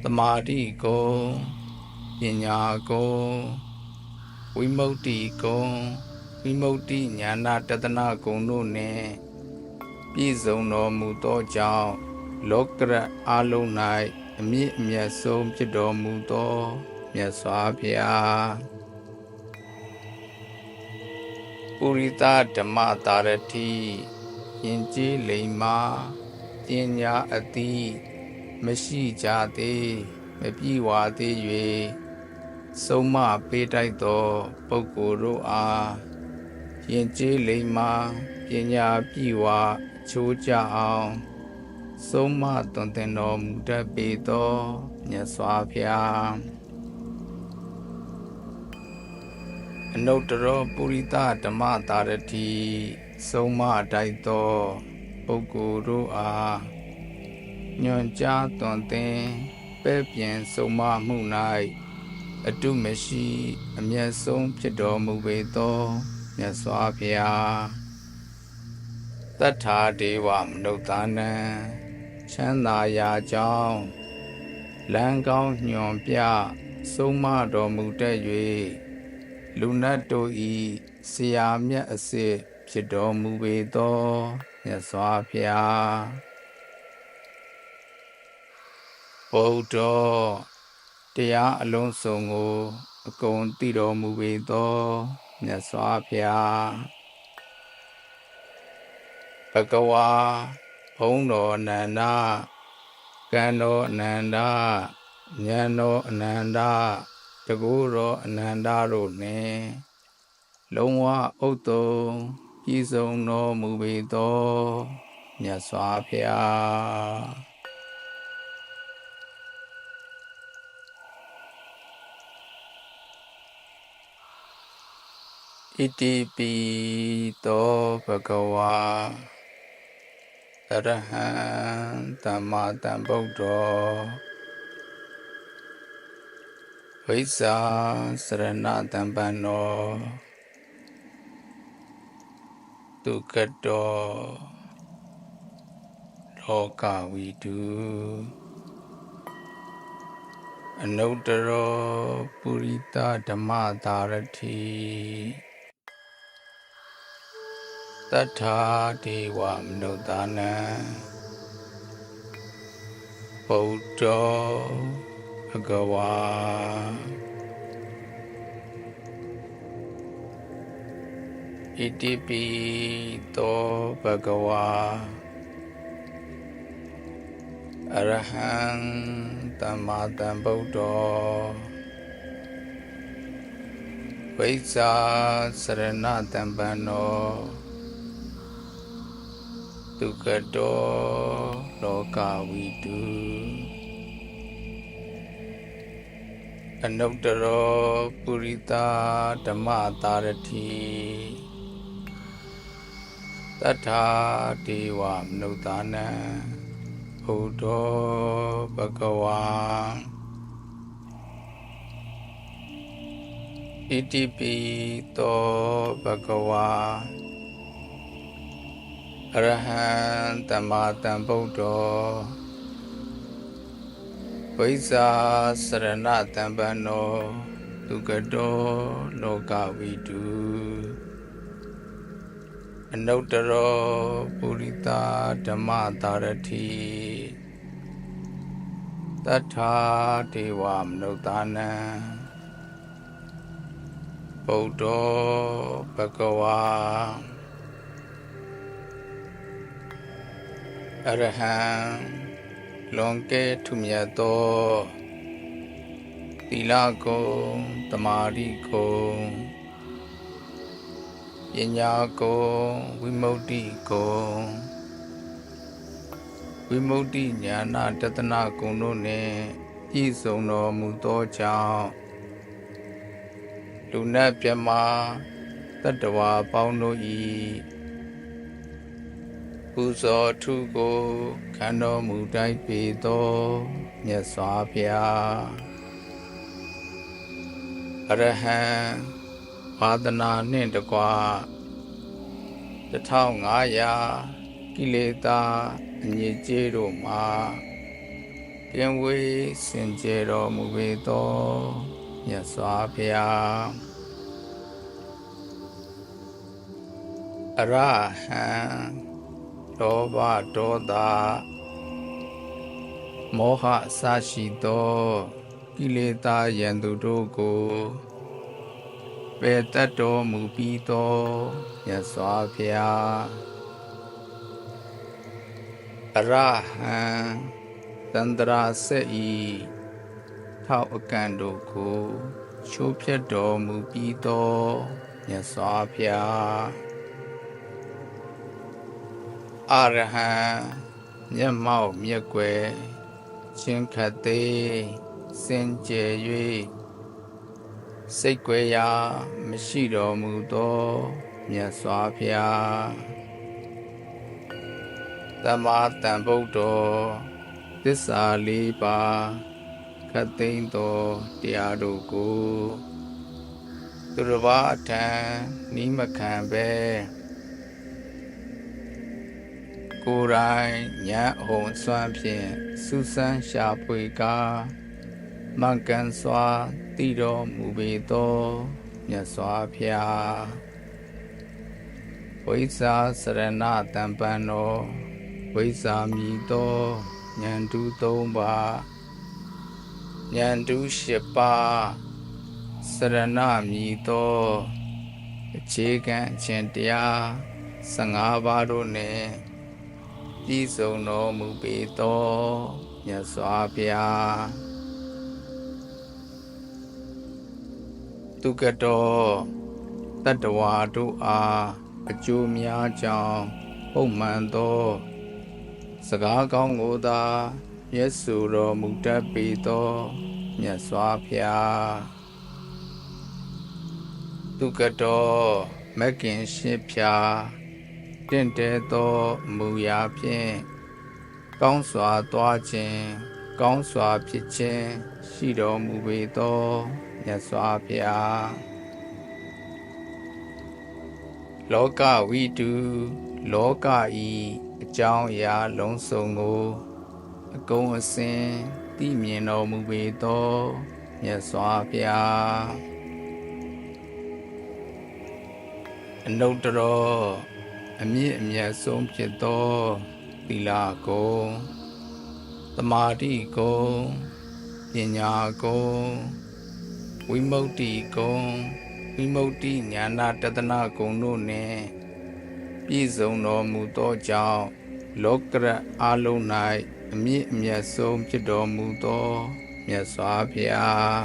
သမာဓိကုံပညာကုံဝိမု ക്തി ကုံဝိမု ക്തി ဉာဏတတနာကုံတို့နှင့်ပြည့်စုံတော်မူသောကြောင့်လောကရအလုံး၌အမြင့်အမြတ်ဆုံးဖြစ်တော်မူသောမြတ်စွာဘုရားပုရိသဓမ္မတာရတိယဉ်ကျေးလိမ္မာပညာအသိမရှိကြသေးမပြည့်ဝသေး၍ဆုံးမပေးတိုက်သောပုဂ္ဂိုလ်တို့အားယဉ်ကျေးလိမ္မာပညာပြည့်ဝအချိုးကျအောင်ဆုံးမသွန်သင်တော်မူတတ်ပေသောမြတ်စွာဘုရားအနုတ္တရောပုရိသဓမ္မတာရတိဆုံးမတိုက်သောပုဂ္ဂိုလ်တို့အားညွှန်ကြားသွန်သင်ပဲ့ပြင်ဆုံးမမှု၌အတုမရှိအမျက်ဆုံးဖြစ်တော်မူပေသောမြတ်စွာဘုရားတတ္ထာဒေဝမနုဿာနံချမ်းသာရာကြောင်းလမ်းကောင်းညွှန်ပြဆုံးမတော်မူတတ်၍လူနတ်တို့ဤဆရာမြတ်အစစ်ဖြစ်တော်မူပေသောမြတ်စွာဘုရားဗုဒ္ဓတရားအလုံးစုံကိုအကုန်သိတော်မူပေသောမြတ်စွာဘုရားဘဂဝါဘုန်းတော်အနန္တကံတော်အနန္တဉာဏ်တော်အနန္တတကုတော်အနန္တတို့နှင့်လုံးဝဥတ္တုံပြည့်စုံတော်မူပေသောမြတ်စွာဘုရားဣတိပိသောဘဂဝါအရဟံသမ္မာသမ္ဗုဒ္ဓောဝိဇ္ဇာစရဏတံပံနောသူကတောလောကဝိတု အနုတ္တရောပုရိသဓမ္မသာရတိတထာဒေဝမနုဿာနံဗုဒ္ဓောဘဂဝါဣတိပိသောဘဂဝါအရဟံသမ္မာသမ္ဗုဒ္ဓောဝိဇ္ဇာစရဏတမ္ပန္နောဒုက္ခတောလောကဝိတုအနုတ္တရောပုရိသဓမ္မသာရတိတထာဒေဝမနုဿာနံဘုဒ္ဓောဘဂဝါဣတိပိသောဘဂဝါအရဟံသမ္မာသမ္ဗုဒ္ဓောဝိဇ္ဇာစရဏတမ္ပန္နောဒုက္ခတောလောကဝိတုအနုတ္တရောပုရိသဓမ္မသာရတိတထာဒေဝမနုဿာနံဗုဒ္ဓောဘဂဝါအရဟံလွန်ကဲထူမြတ်သောသီလဂုဏ်သမာဓိဂုဏ်ပညာဂုဏ်ဝိမု ക്തി ဂုဏ်ဝိမု ക്തി ဉာဏတတနာဂုဏ်တို့နှင့်ပြည့်စုံတော်မူသောကြောင့်လူနတ်မြတ်မာတတ္တဝါပေါင်းတို့၏ပူဇော်ထုကိုခံတော်မူတိုက်ပေသောမြတ်စွာဘုရားအရဟံဘာသနာနှင့်တကွ1500ကိလေသာအညစ်အကြေးတို့မှာကင်းဝေးစင်ကြယ်တော်မူပေသောမြတ်စွာဘုရားအရဟံလောဘဒေါသမောဟအစရှိသောကိလေသာရန်သူတို့ကိုပယ်တတ်တော်မူပြီးသောမြတ်စွာဘုရားအရဟံသန္တရာဆက်ဤထောက်အကန့်တို့ကိုချိုးဖျက်တော်မူပြီးသောမြတ်စွာဘုရားအရဟံမျက်မှောက်မျက်ကွယ်ချင်းခတ်သေးစင်ကြယ်၍စိတ်ကွယ်ရာမရှိတော်မူသောမြတ်စွာဘုရားသမ္မာသမ္ဗုဒ္ဓောသစ္စာလေးပါးခတ်သိမ်းသောတရားတို့ကိုသူတစ်ပါးအထံနီးမခံပဲကိုယ်တိုင်ဉာဏ်အဟုန်စွမ်းဖြင့်စူးစမ်းရှာဖွေကာမှန်ကန်စွာသိတော်မူပေသောမြတ်စွာဘုရားဝိဇ္ဇာစရဏတမ္ပန္နောဝိဇ္ဇာမည်သောဉာဏ်တူ3ပါးဉာဏ်တူ7ပါးစရဏမည်သောအခြေခံအခြင်းတရား15ပါးတို့နှင့်ပြည့်စုံတော်မူပေသောမြတ်စွာဘုရားဒုက္ခတောတတ္တဝါတို့အားအကျိုးများကြောင်းပုံမှန်သောစကားကောင်းကိုသာမျက်စုတော်မူတတ်ပေသောမြတ်စွာဘုရားဒုက္ခတောမဂ်ခင်8ဖြာတင့်တယ်သောမူရာဖြင့်ကောင်းစွာသွားခြင်းကောင်းစွာဖြစ်ခြင်းရှိတော်မူပေသောမြတ်စွာဘုရားလောကဝိတုလောကဤအကြောင်းအရာလုံးစုံကိုအကုန်အစင် သိမြင်တော်မူပေသောမြတ်စွာဘုရားအနုတ္တရောအမြင့်အမြတ်ဆုံးဖြစ်သောသီလကုံသမာဓိကုံပညာကုံဝိမု ക്തി ကုံဝိမု ക്തി ဉာဏတတနာကုံတို့နှင့်ပြည့်စုံတော်မူသောကြောင့်လောကရအလုံး၌အမြင့်အမြတ်ဆုံးဖြစ်တော်မူသောမြတ်စွာဘုရား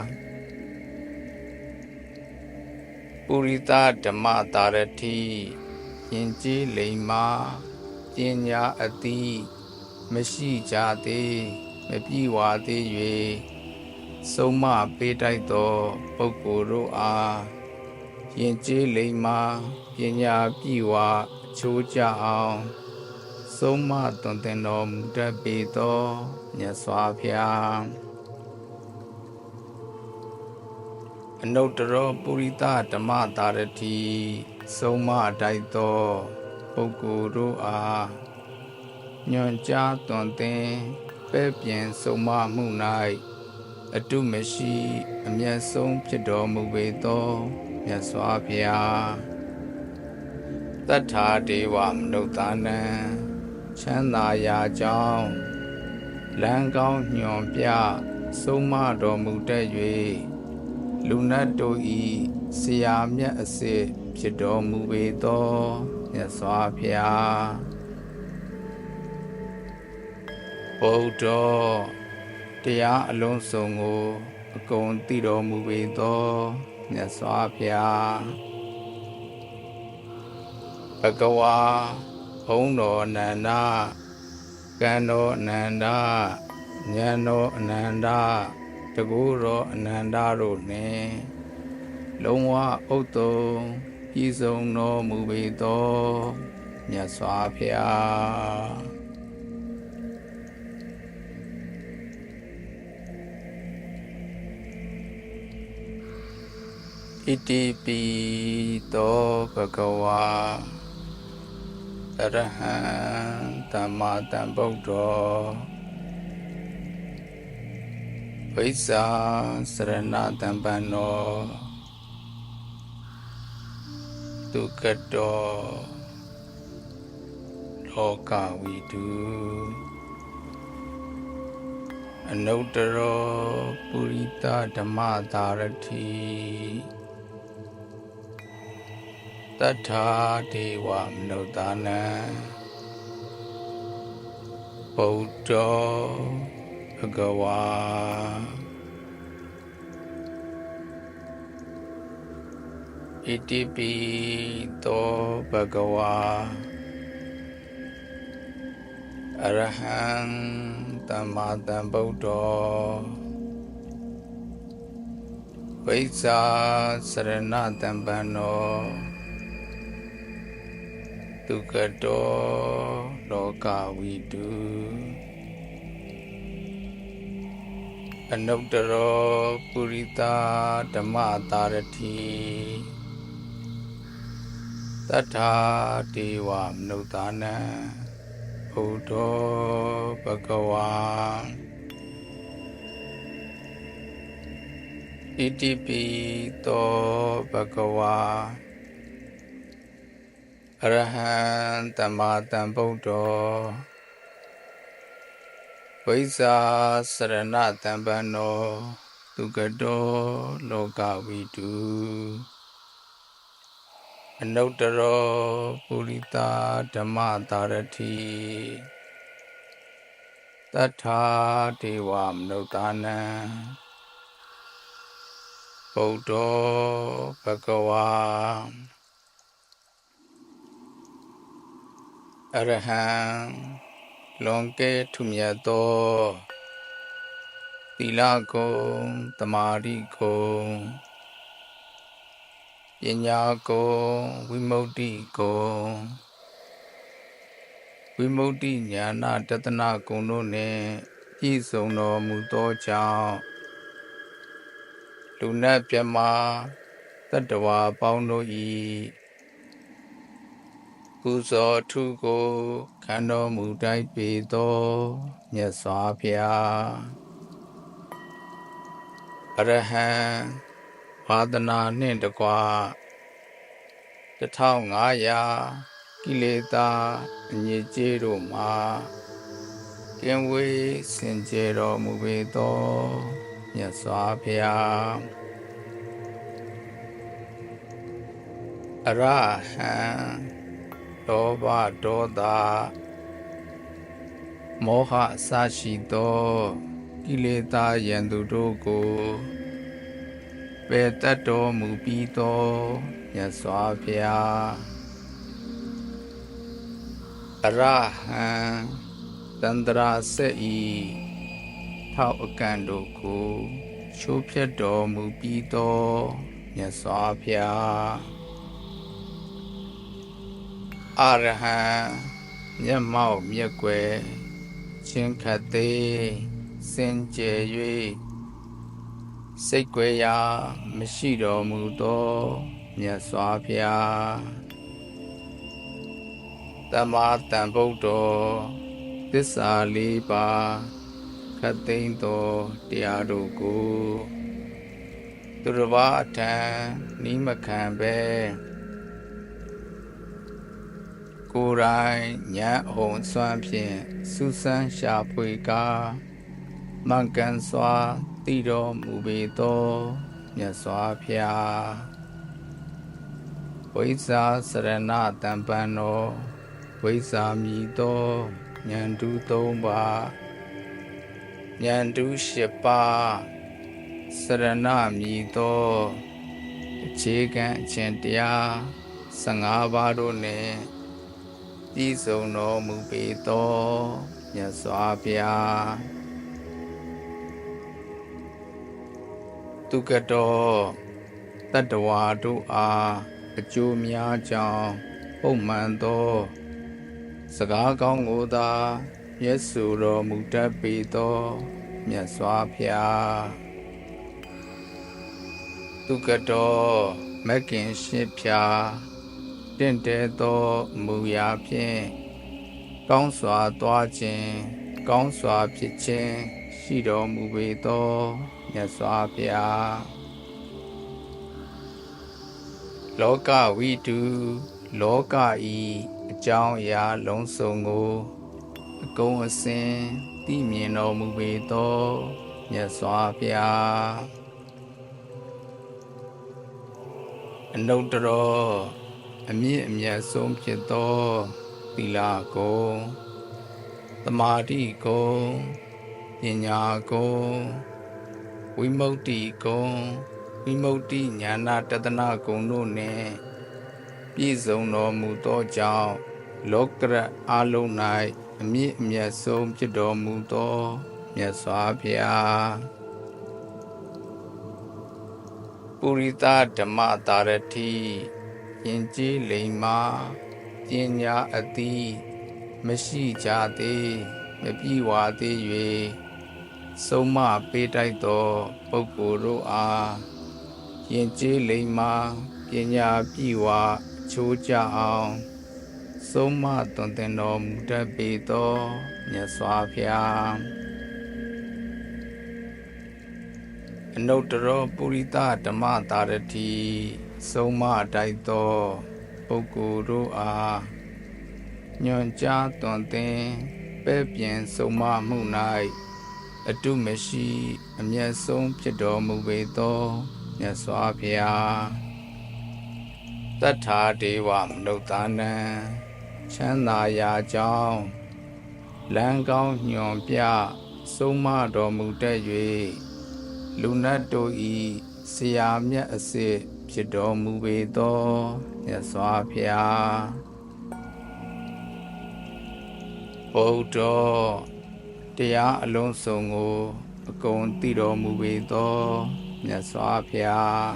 ပုရိသဓမ္မတာရတိယဉ်ကျေးလိမ္မာပညာအသိမရှိကြသေးမပြည့်ဝသေး၍ဆုံးမပေးတိုက်သောပုဂ္ဂိုလ်တို့အားယဉ်ကျေးလိမ္မာပညာပြည့်ဝအချိုးကျအောင်ဆုံးမသွန်သင်တော်မူတတ်ပေသောမြတ်စွာဘုရားအနုတ္တရောပုရိသဓမ္မတာရတိဆုံးမတိုက်သောပုဂ္ဂိုလ်တို့အားညွှန်ကြားသွန်သင်ပဲ့ပြင်ဆုံးမမှု၌အတုမရှိအမျက်ဆုံးဖြစ်တော်မူပေသောမြတ်စွာဘုရားတတ္ထာဒေဝမနုဿာနံချမ်းသာရာကြောင်းလမ်းကောင်းညွှန်ပြဆုံးမတော်မူတတ်၍လူနတ်တို့ဤဆရာမြတ်အစစ်ဖြစ်တော်မူပေသောမြတ်စွာဘုရားဗုဒ္ဓတရားအလုံးစုံကိုအကုန်သိတော်မူပေသောမြတ်စွာဘုရားဘဂဝါဘုန်းတော်အနန္တကံတော်အနန္တဉာဏ်တော်အနန္တတကူတော်အနန္တတို့နှင့်လုံးဝဥတ္တုံပြည့်စုံတော်မူပေသောမြတ်စွာဘုရားဣတိပိသောဘဂဝါအရဟံသမ္မာသမ္ဗုဒ္ဓောဝိဇ္ဇာစရဏသမ္ပန္နောဒုက္ခတောလောကဝိတုအနုတ္တရောပုရိသဓမ္မတာရတိတတ္ထာဒေဝမနုဿာနံဗုဒ္ဓောဘဂဝါဣတိပိသောဘဂဝါအရဟံသမ္မာသမ္ဗုဒ္ဓောဝိဇ္ဇာစရဏသမ္ပန္နောဒုက္ခတောလောကဝိတုအနုတ္တရောပုရိသဓမ္မတာရတိတတ္ထာဒေဝမနုဿာနံဘုဒ္ဓောဘဂဝါဣတိပိသောဘဂဝါအရဟံသမ္မာသမ္ဗုဒ္ဓောဝိဇ္ဇာစရဏသမ္ပန္နောဒုက္ခတောလောကဝိတုအနုတ္တရောပုရိသဓမ္မတာရတိတတ္ထာဒေဝမနုဿာနံဗုဒ္ဓောဘဂဝါအရဟံလွန်ကဲထူမြတ်သောသီလကုံသမာဓိကုံပညာကုံဝိမု ക്തി ကုံဝိမု ക്തി ဉာဏတတနာကုံတို့နှင့်ပြည့်စုံတော်မူသောကြောင့်လူနတ်မြတ်သတ္တဝါပေါင်းတို့၏ကုသိုလ်ထုကိုခံတော်မူတိုက်ပေသောမြတ်စွာဘုရား အရဟံဘာဒနာနှင့်တကွ1500ကိလေသာအညစ်အကြေးတို့မှာကင်းဝေးစင်ကြယ်တော်မူပေသောမြတ်စွာဘုရားအရဟံဒေါဘဒေါသမောဟအစရှိသောကိလေသာရန်သူတို့ကိုပယ်တတ်တော်မူပြီးသောမြတ်စွာဘုရားအရဟံသန္တရာဆက်ဤထောက်အကန့်တို့ကိုချိုးဖျက်တော်မူပြီးသောမြတ်စွာဘုရားအရဟံမျက်မှောက်မျက်ကွယ်ချင်းခတ်သေးစင်ကြယ်၍စိတ်ကွယ်ရာမရှိတော်မူသောမြတ်စွာဘုရားသမ္မာသမ္ဗုဒ္ဓောသစ္စာလေးပါးခတ်သိမ်းသောတရားတို့ကိုသူတစ်ပါးအထံနီးမခံပဲကိုယ်တိုင်ဉာဏ်အဟုန်စွမ်းဖြင့်စူးစမ်းရှာဖွေကာမှန်ကန်စွာသိတော်မူပေသောမြတ်စွာဘုရားဝိဇ္ဇာစရဏတံပံတော်ဝိဇ္ဇာမြည်သောဉာဏ်တူ3ပါးဉာဏ်တူ7ပါးစရဏမြည်သောအခြေခံအခြင်းတရား15ပါးတို့နှင့်ပြည့်စုံတော်မူပေသောမြတ်စွာဘုရားသူကတော်တတ္တဝါတို့အားအကျိုးများကြောင်းပုံမှန်သောစကားကောင်းကိုသာမျက်စုတော်မူတတ်ပေသောမြတ်စွာဘုရားသူကတော်မဂ်ခင်8ဖြာတင့်တယ်သောမူရာဖြင့်ကောင်းစွာသွားခြင်းကောင်းစွာဖြစ်ခြင်းရှိတော်မူပေသောမြတ်စွာဘုရားလောကဝိတုလောကဤအကြောင်းအရာလုံးစုံကိုအကုန်အစင်သိမြင်တော်မူပေသောမြတ်စွာဘုရားအနုတ္တရောအမြင့်အမြတ်ဆုံးဖြစ်သောသီလဂုဏ်သမာဓိဂုဏ်ပညာဂုဏ်ဝိမု ക്തി ဂုဏ်ဝိမု ക്തി ဉာဏတတနာဂုဏ်တို့နှင့်ပြည့်စုံတော်မူသောကြောင့်လောကရအလုံး၌အမြင့်အမြတ်ဆုံးဖြစ်တော်မူသောမြတ်စွာဘုရားပုရိသဓမ္မတာရတိယဉ်ကျေးလိမ္မာပညာအသိမရှိကြသေးမပြည့်ဝသေး၍ဆုံးမပေးတိုက်သောပုဂ္ဂိုလ်တို့အားယဉ်ကျေးလိမ္မာပညာပြည့်ဝချိုးကြအောင်ဆုံးမသွန်သင်တော်မူတတ်ပေသောမြတ်စွာဘုရားအနုတ္တရောပုရိသဓမ္မတာရတိဆုံးမတိုက်သောပုဂ္ဂိုလ်တို့အားညွှန်ကြားသွန်သင်ပဲ့ပြင်ဆုံးမမှု၌အတုမရှိအမျက်ဆုံးဖြစ်တော်မူပေသောမြတ်စွာဘုရားတထာဒေဝမနုဿာနံချမ်းသာရာကြောင်းလမ်းကောင်းညွှန်ပြဆုံးမတော်မူတတ်၍လူနတ်တို့ဤဆရာမြတ်အစစ်ဖြစ်တော်မူပေသောမြတ်စွာဘုရားဗုဒ္ဓတရားအလုံးစုံကိုအကုန်သိတော်မူပေသောမြတ်စွာဘုရား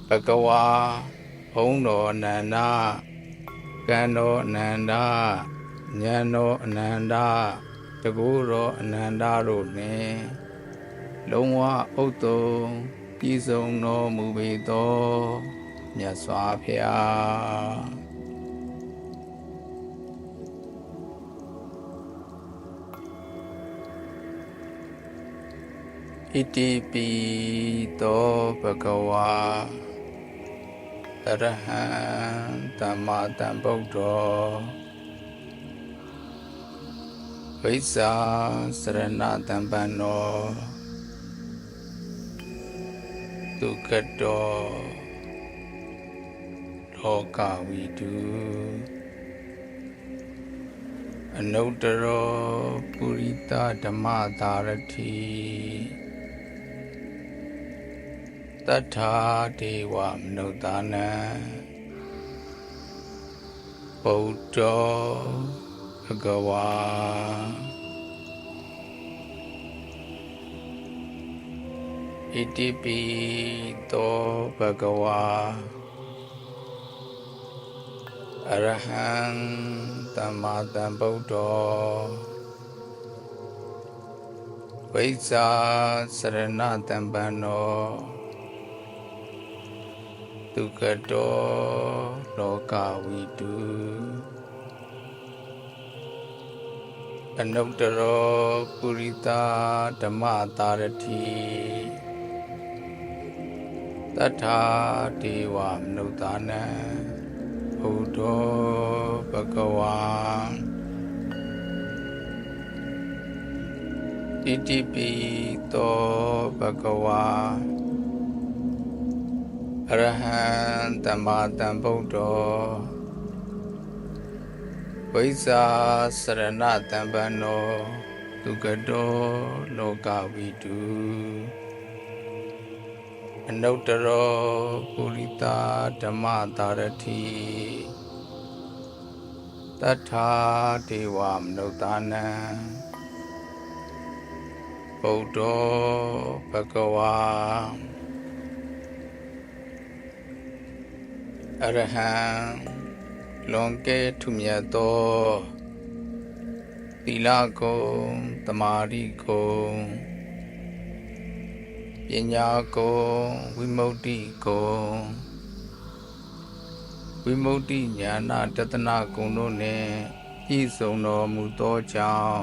ဘဂဝါဘုန်းတော်အနန္တကံတော်အနန္တဉာဏ်တော်အနန္တတကူတော်အနန္တတို့နှင့်လုံးဝဥတ္တုံပြည့်စုံတော်မူပေသောမြတ်စွာဘုရား อิติปิโตภะคะวาอะระหังสัมมาสัมพุทโธဝိဇ္ဇာစရဏတမ္ပန္နောဒုက္ခတောလောကဝိတုအနုတ္တရောပုရိသဓမ္မသာရတိတထာဒေဝမနုဿာနံဗုဒ္ဓောဘဂဝါဣတိပိသောဘဂဝါအရဟံသမ္မာသမ္ဗုဒ္ဓောဝိဇ္ဇာစရဏတမ္ပန္နောဒုက္ခတောလောကဝိတုအနုတ္တရောပုရိသဓမ္မသာရတိတထာဒေဝမနုဿာနံဘုဒ္ဓောဘဂဝါဣတိပိသောဘဂဝါအရဟံသမ္မာသမ္ဗုဒ္ဓောဝိဇ္ဇာစရဏတမ္ပန္နောဒုက္ခတောလောကဝိတုအနုတ္တရောပုရိသဓမ္မသာရတိတထာဒေဝမနုဿာနံဗုဒ္ဓောဘဂဝါအရဟံလွန်ကဲထုမြတ်သောသီလဂုဏ်သမာဓိဂုဏ်ပညာဂုဏ်ဝိမု ക്തി ဂုဏ်ဝိမု ക്തി ဉာဏတတနာဂုဏ်တို့နှင့်ပြည့်စုံတော်မူသောကြောင့်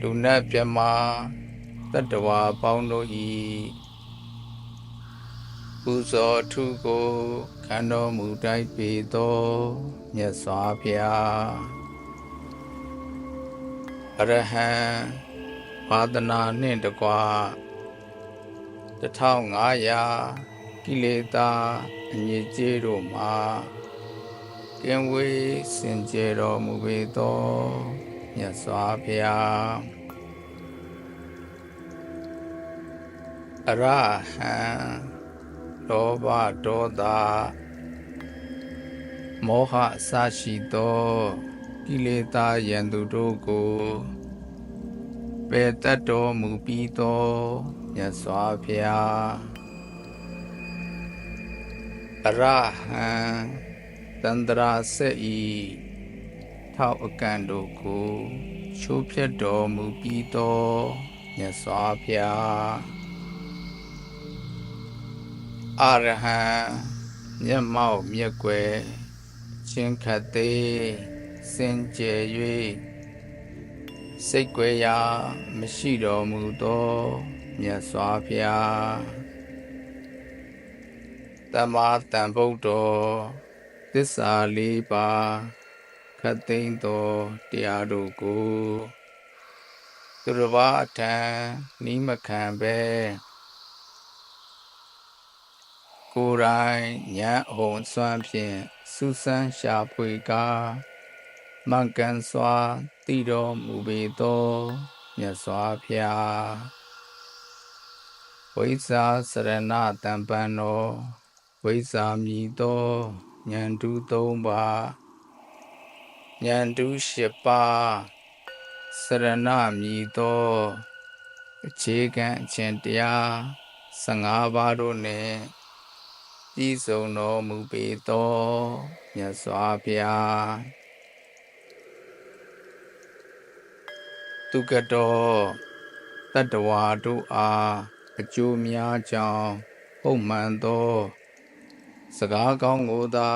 လူနတ်မြတ်တတ္တဝါပေါင်းတို့၏ပူဇော်ထုကိုခံတော်မူတိုက်ပေသောမြတ်စွာဘုရားအရဟံဝါဒနာနှင့်တကွ1500ကိလေသာအညစ်အကြေးတို့မှာကင်းဝေးစင်ကြယ်တော်မူပေသောမြတ်စွာဘုရားအရဟံလောဘဒေါသမောဟအစရှိသောကိလေသာရန်သူတို့ကိုပယ်တတ်တော်မူပြီးသောမြတ်စွာဘုရားအရဟံတန္တရာဆက်ဤထောက်အကန့်တို့ကိုချိုးဖျက်တော်မူပြီးသောမြတ်စွာဘုရားအရဟံမျက်မှောက်မျက်ွယ်ချင်းခတ်သေးစင်ကြယ်၍စိတ်ွယ်ရာမရှိတော်မူသောမြတ်စွာဘုရားသမ္မာသမ္ဗုဒ္ဓောသစ္စာ4ပါးခတ်သိမ်းသောတရားတို့ကိုသူတစ်ပါးအထံနိမခံပဲကိုယ်တိုင်ဉာဏ်အဟုန်စွမ်းဖြင့်စူးစမ်းရှာဖွေကာမှန်ကန်စွာသိတော်မူပေသောမြတ်စွာဘုရားဝိဇ္ဇာစရဏတမ္ပန္နောဝိဇ္ဇာမည်သောဉာဏ်တူ3ပါးဉာဏ်တူ7ပါးစရဏမည်သောအခြေခံအခြင်းတရား15ပါးတို့နှင့်ပြည့်စုံတော်မူပေသောမြတ်စွာဘုရားဒုက္ခတောတတ္တဝါတို့အားအကျိုးများကြောင်းဟုတ်မှန်သောစကားကောင်းကိုသာ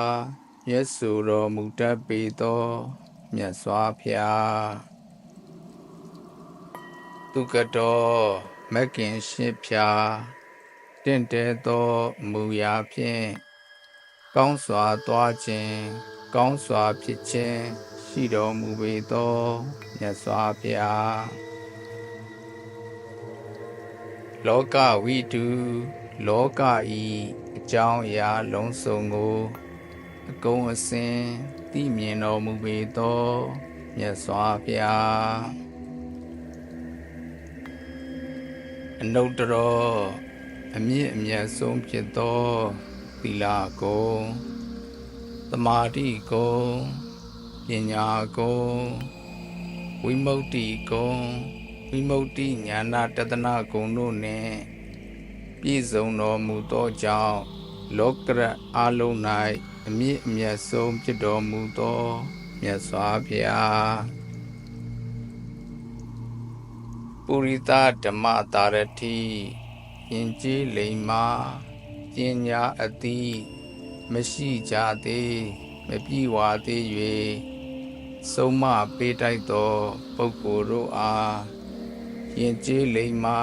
ရွတ်ဆိုတော်မူတတ်ပေသောမြတ်စွာဘုရား သူကတော်မက္ကင်ရှင်းဖြာတင့်တဲသောမူရာဖြင့်ကောင်းစွာသွားခြင်းကောင်းစွာဖြစ်ခြင်းရှိတော်မူပေသောမြတ်စွာဘုရားလောကဝိတုလောကဤအကြောင်းအရာလုံးစုံကိုအကုန်အစင်သိမြင်တော်မူပေသောမြတ်စွာဘုရားအနုတ္တရောအမြင့်အမြတ်ဆုံးဖြစ်သောသီလကုံသမာဓိကုံပညာကုံဝိမု ക്തി ကုံဝိမု ക്തി ဉာဏတတနာကုံတို့နှင့်ပြည့်စုံတော်မူသောကြောင့်လောကရအလုံး၌အမြင့်အမြတ်ဆုံးဖြစ်တော်မူသောမြတ်စွာဘုရားပုရိသဓမ္မတာရတိယဉ်ကျေးလိမ္မာပညာအသိမရှိကြသေးမပြည့်ဝသေး၍ဆုံးမပေးတိုက်သောပုဂ္ဂိုလ်တို့အားယဉ်ကျေးလိမ္မာ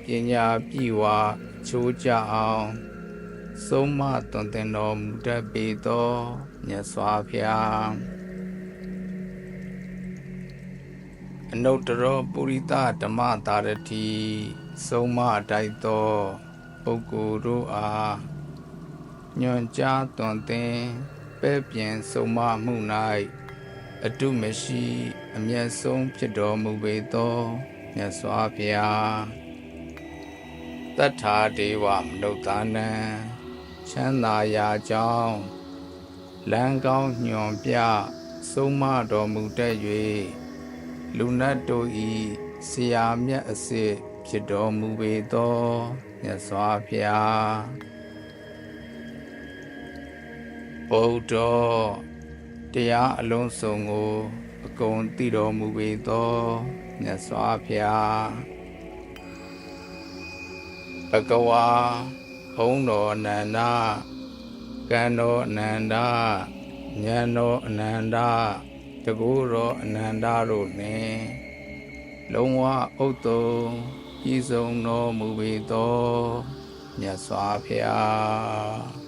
ပညာပြည့်ဝချိုးကြအောင်ဆုံးမသွန်သင်တော်မူတတ်ပေသောမြတ်စွာဘုရားအနုတ္တရောပုရိသဓမ္မတာရတိဆုံးမတိုက်သောပုဂ္ဂိုလ်တို့အားညွှန်ကြားသွန်သင်ပဲ့ပြင်ဆုံးမမှု၌အတုမရှိအမျက်ဆုံးဖြစ်တော်မူပေသောမြတ်စွာဘုရားတတ္ထာဒေဝမနုဿာနံချမ်းသာရာကြောင်းလမ်းကောင်းညွှန်ပြဆုံးမတော်မူတတ်၍လူနတ်တို့ဤဆရာမြတ်အစစ်ဖြစ်တော်မူပေသောမြတ်စွာဘုရားဗုဒ္ဓတရားအလုံးစုံကိုအကုန်သိတော်မူပေသောမြတ်စွာဘုရားဘဂဝါဘုန်းတော်အနန္တကံတော်အနန္တဉာဏ်တော်အနန္တတကူတော်အနန္တတို့နှင့်လုံးဝဥတ္တုံပြည့်စုံတော်မူပေသောမြတ်စွာဘုရား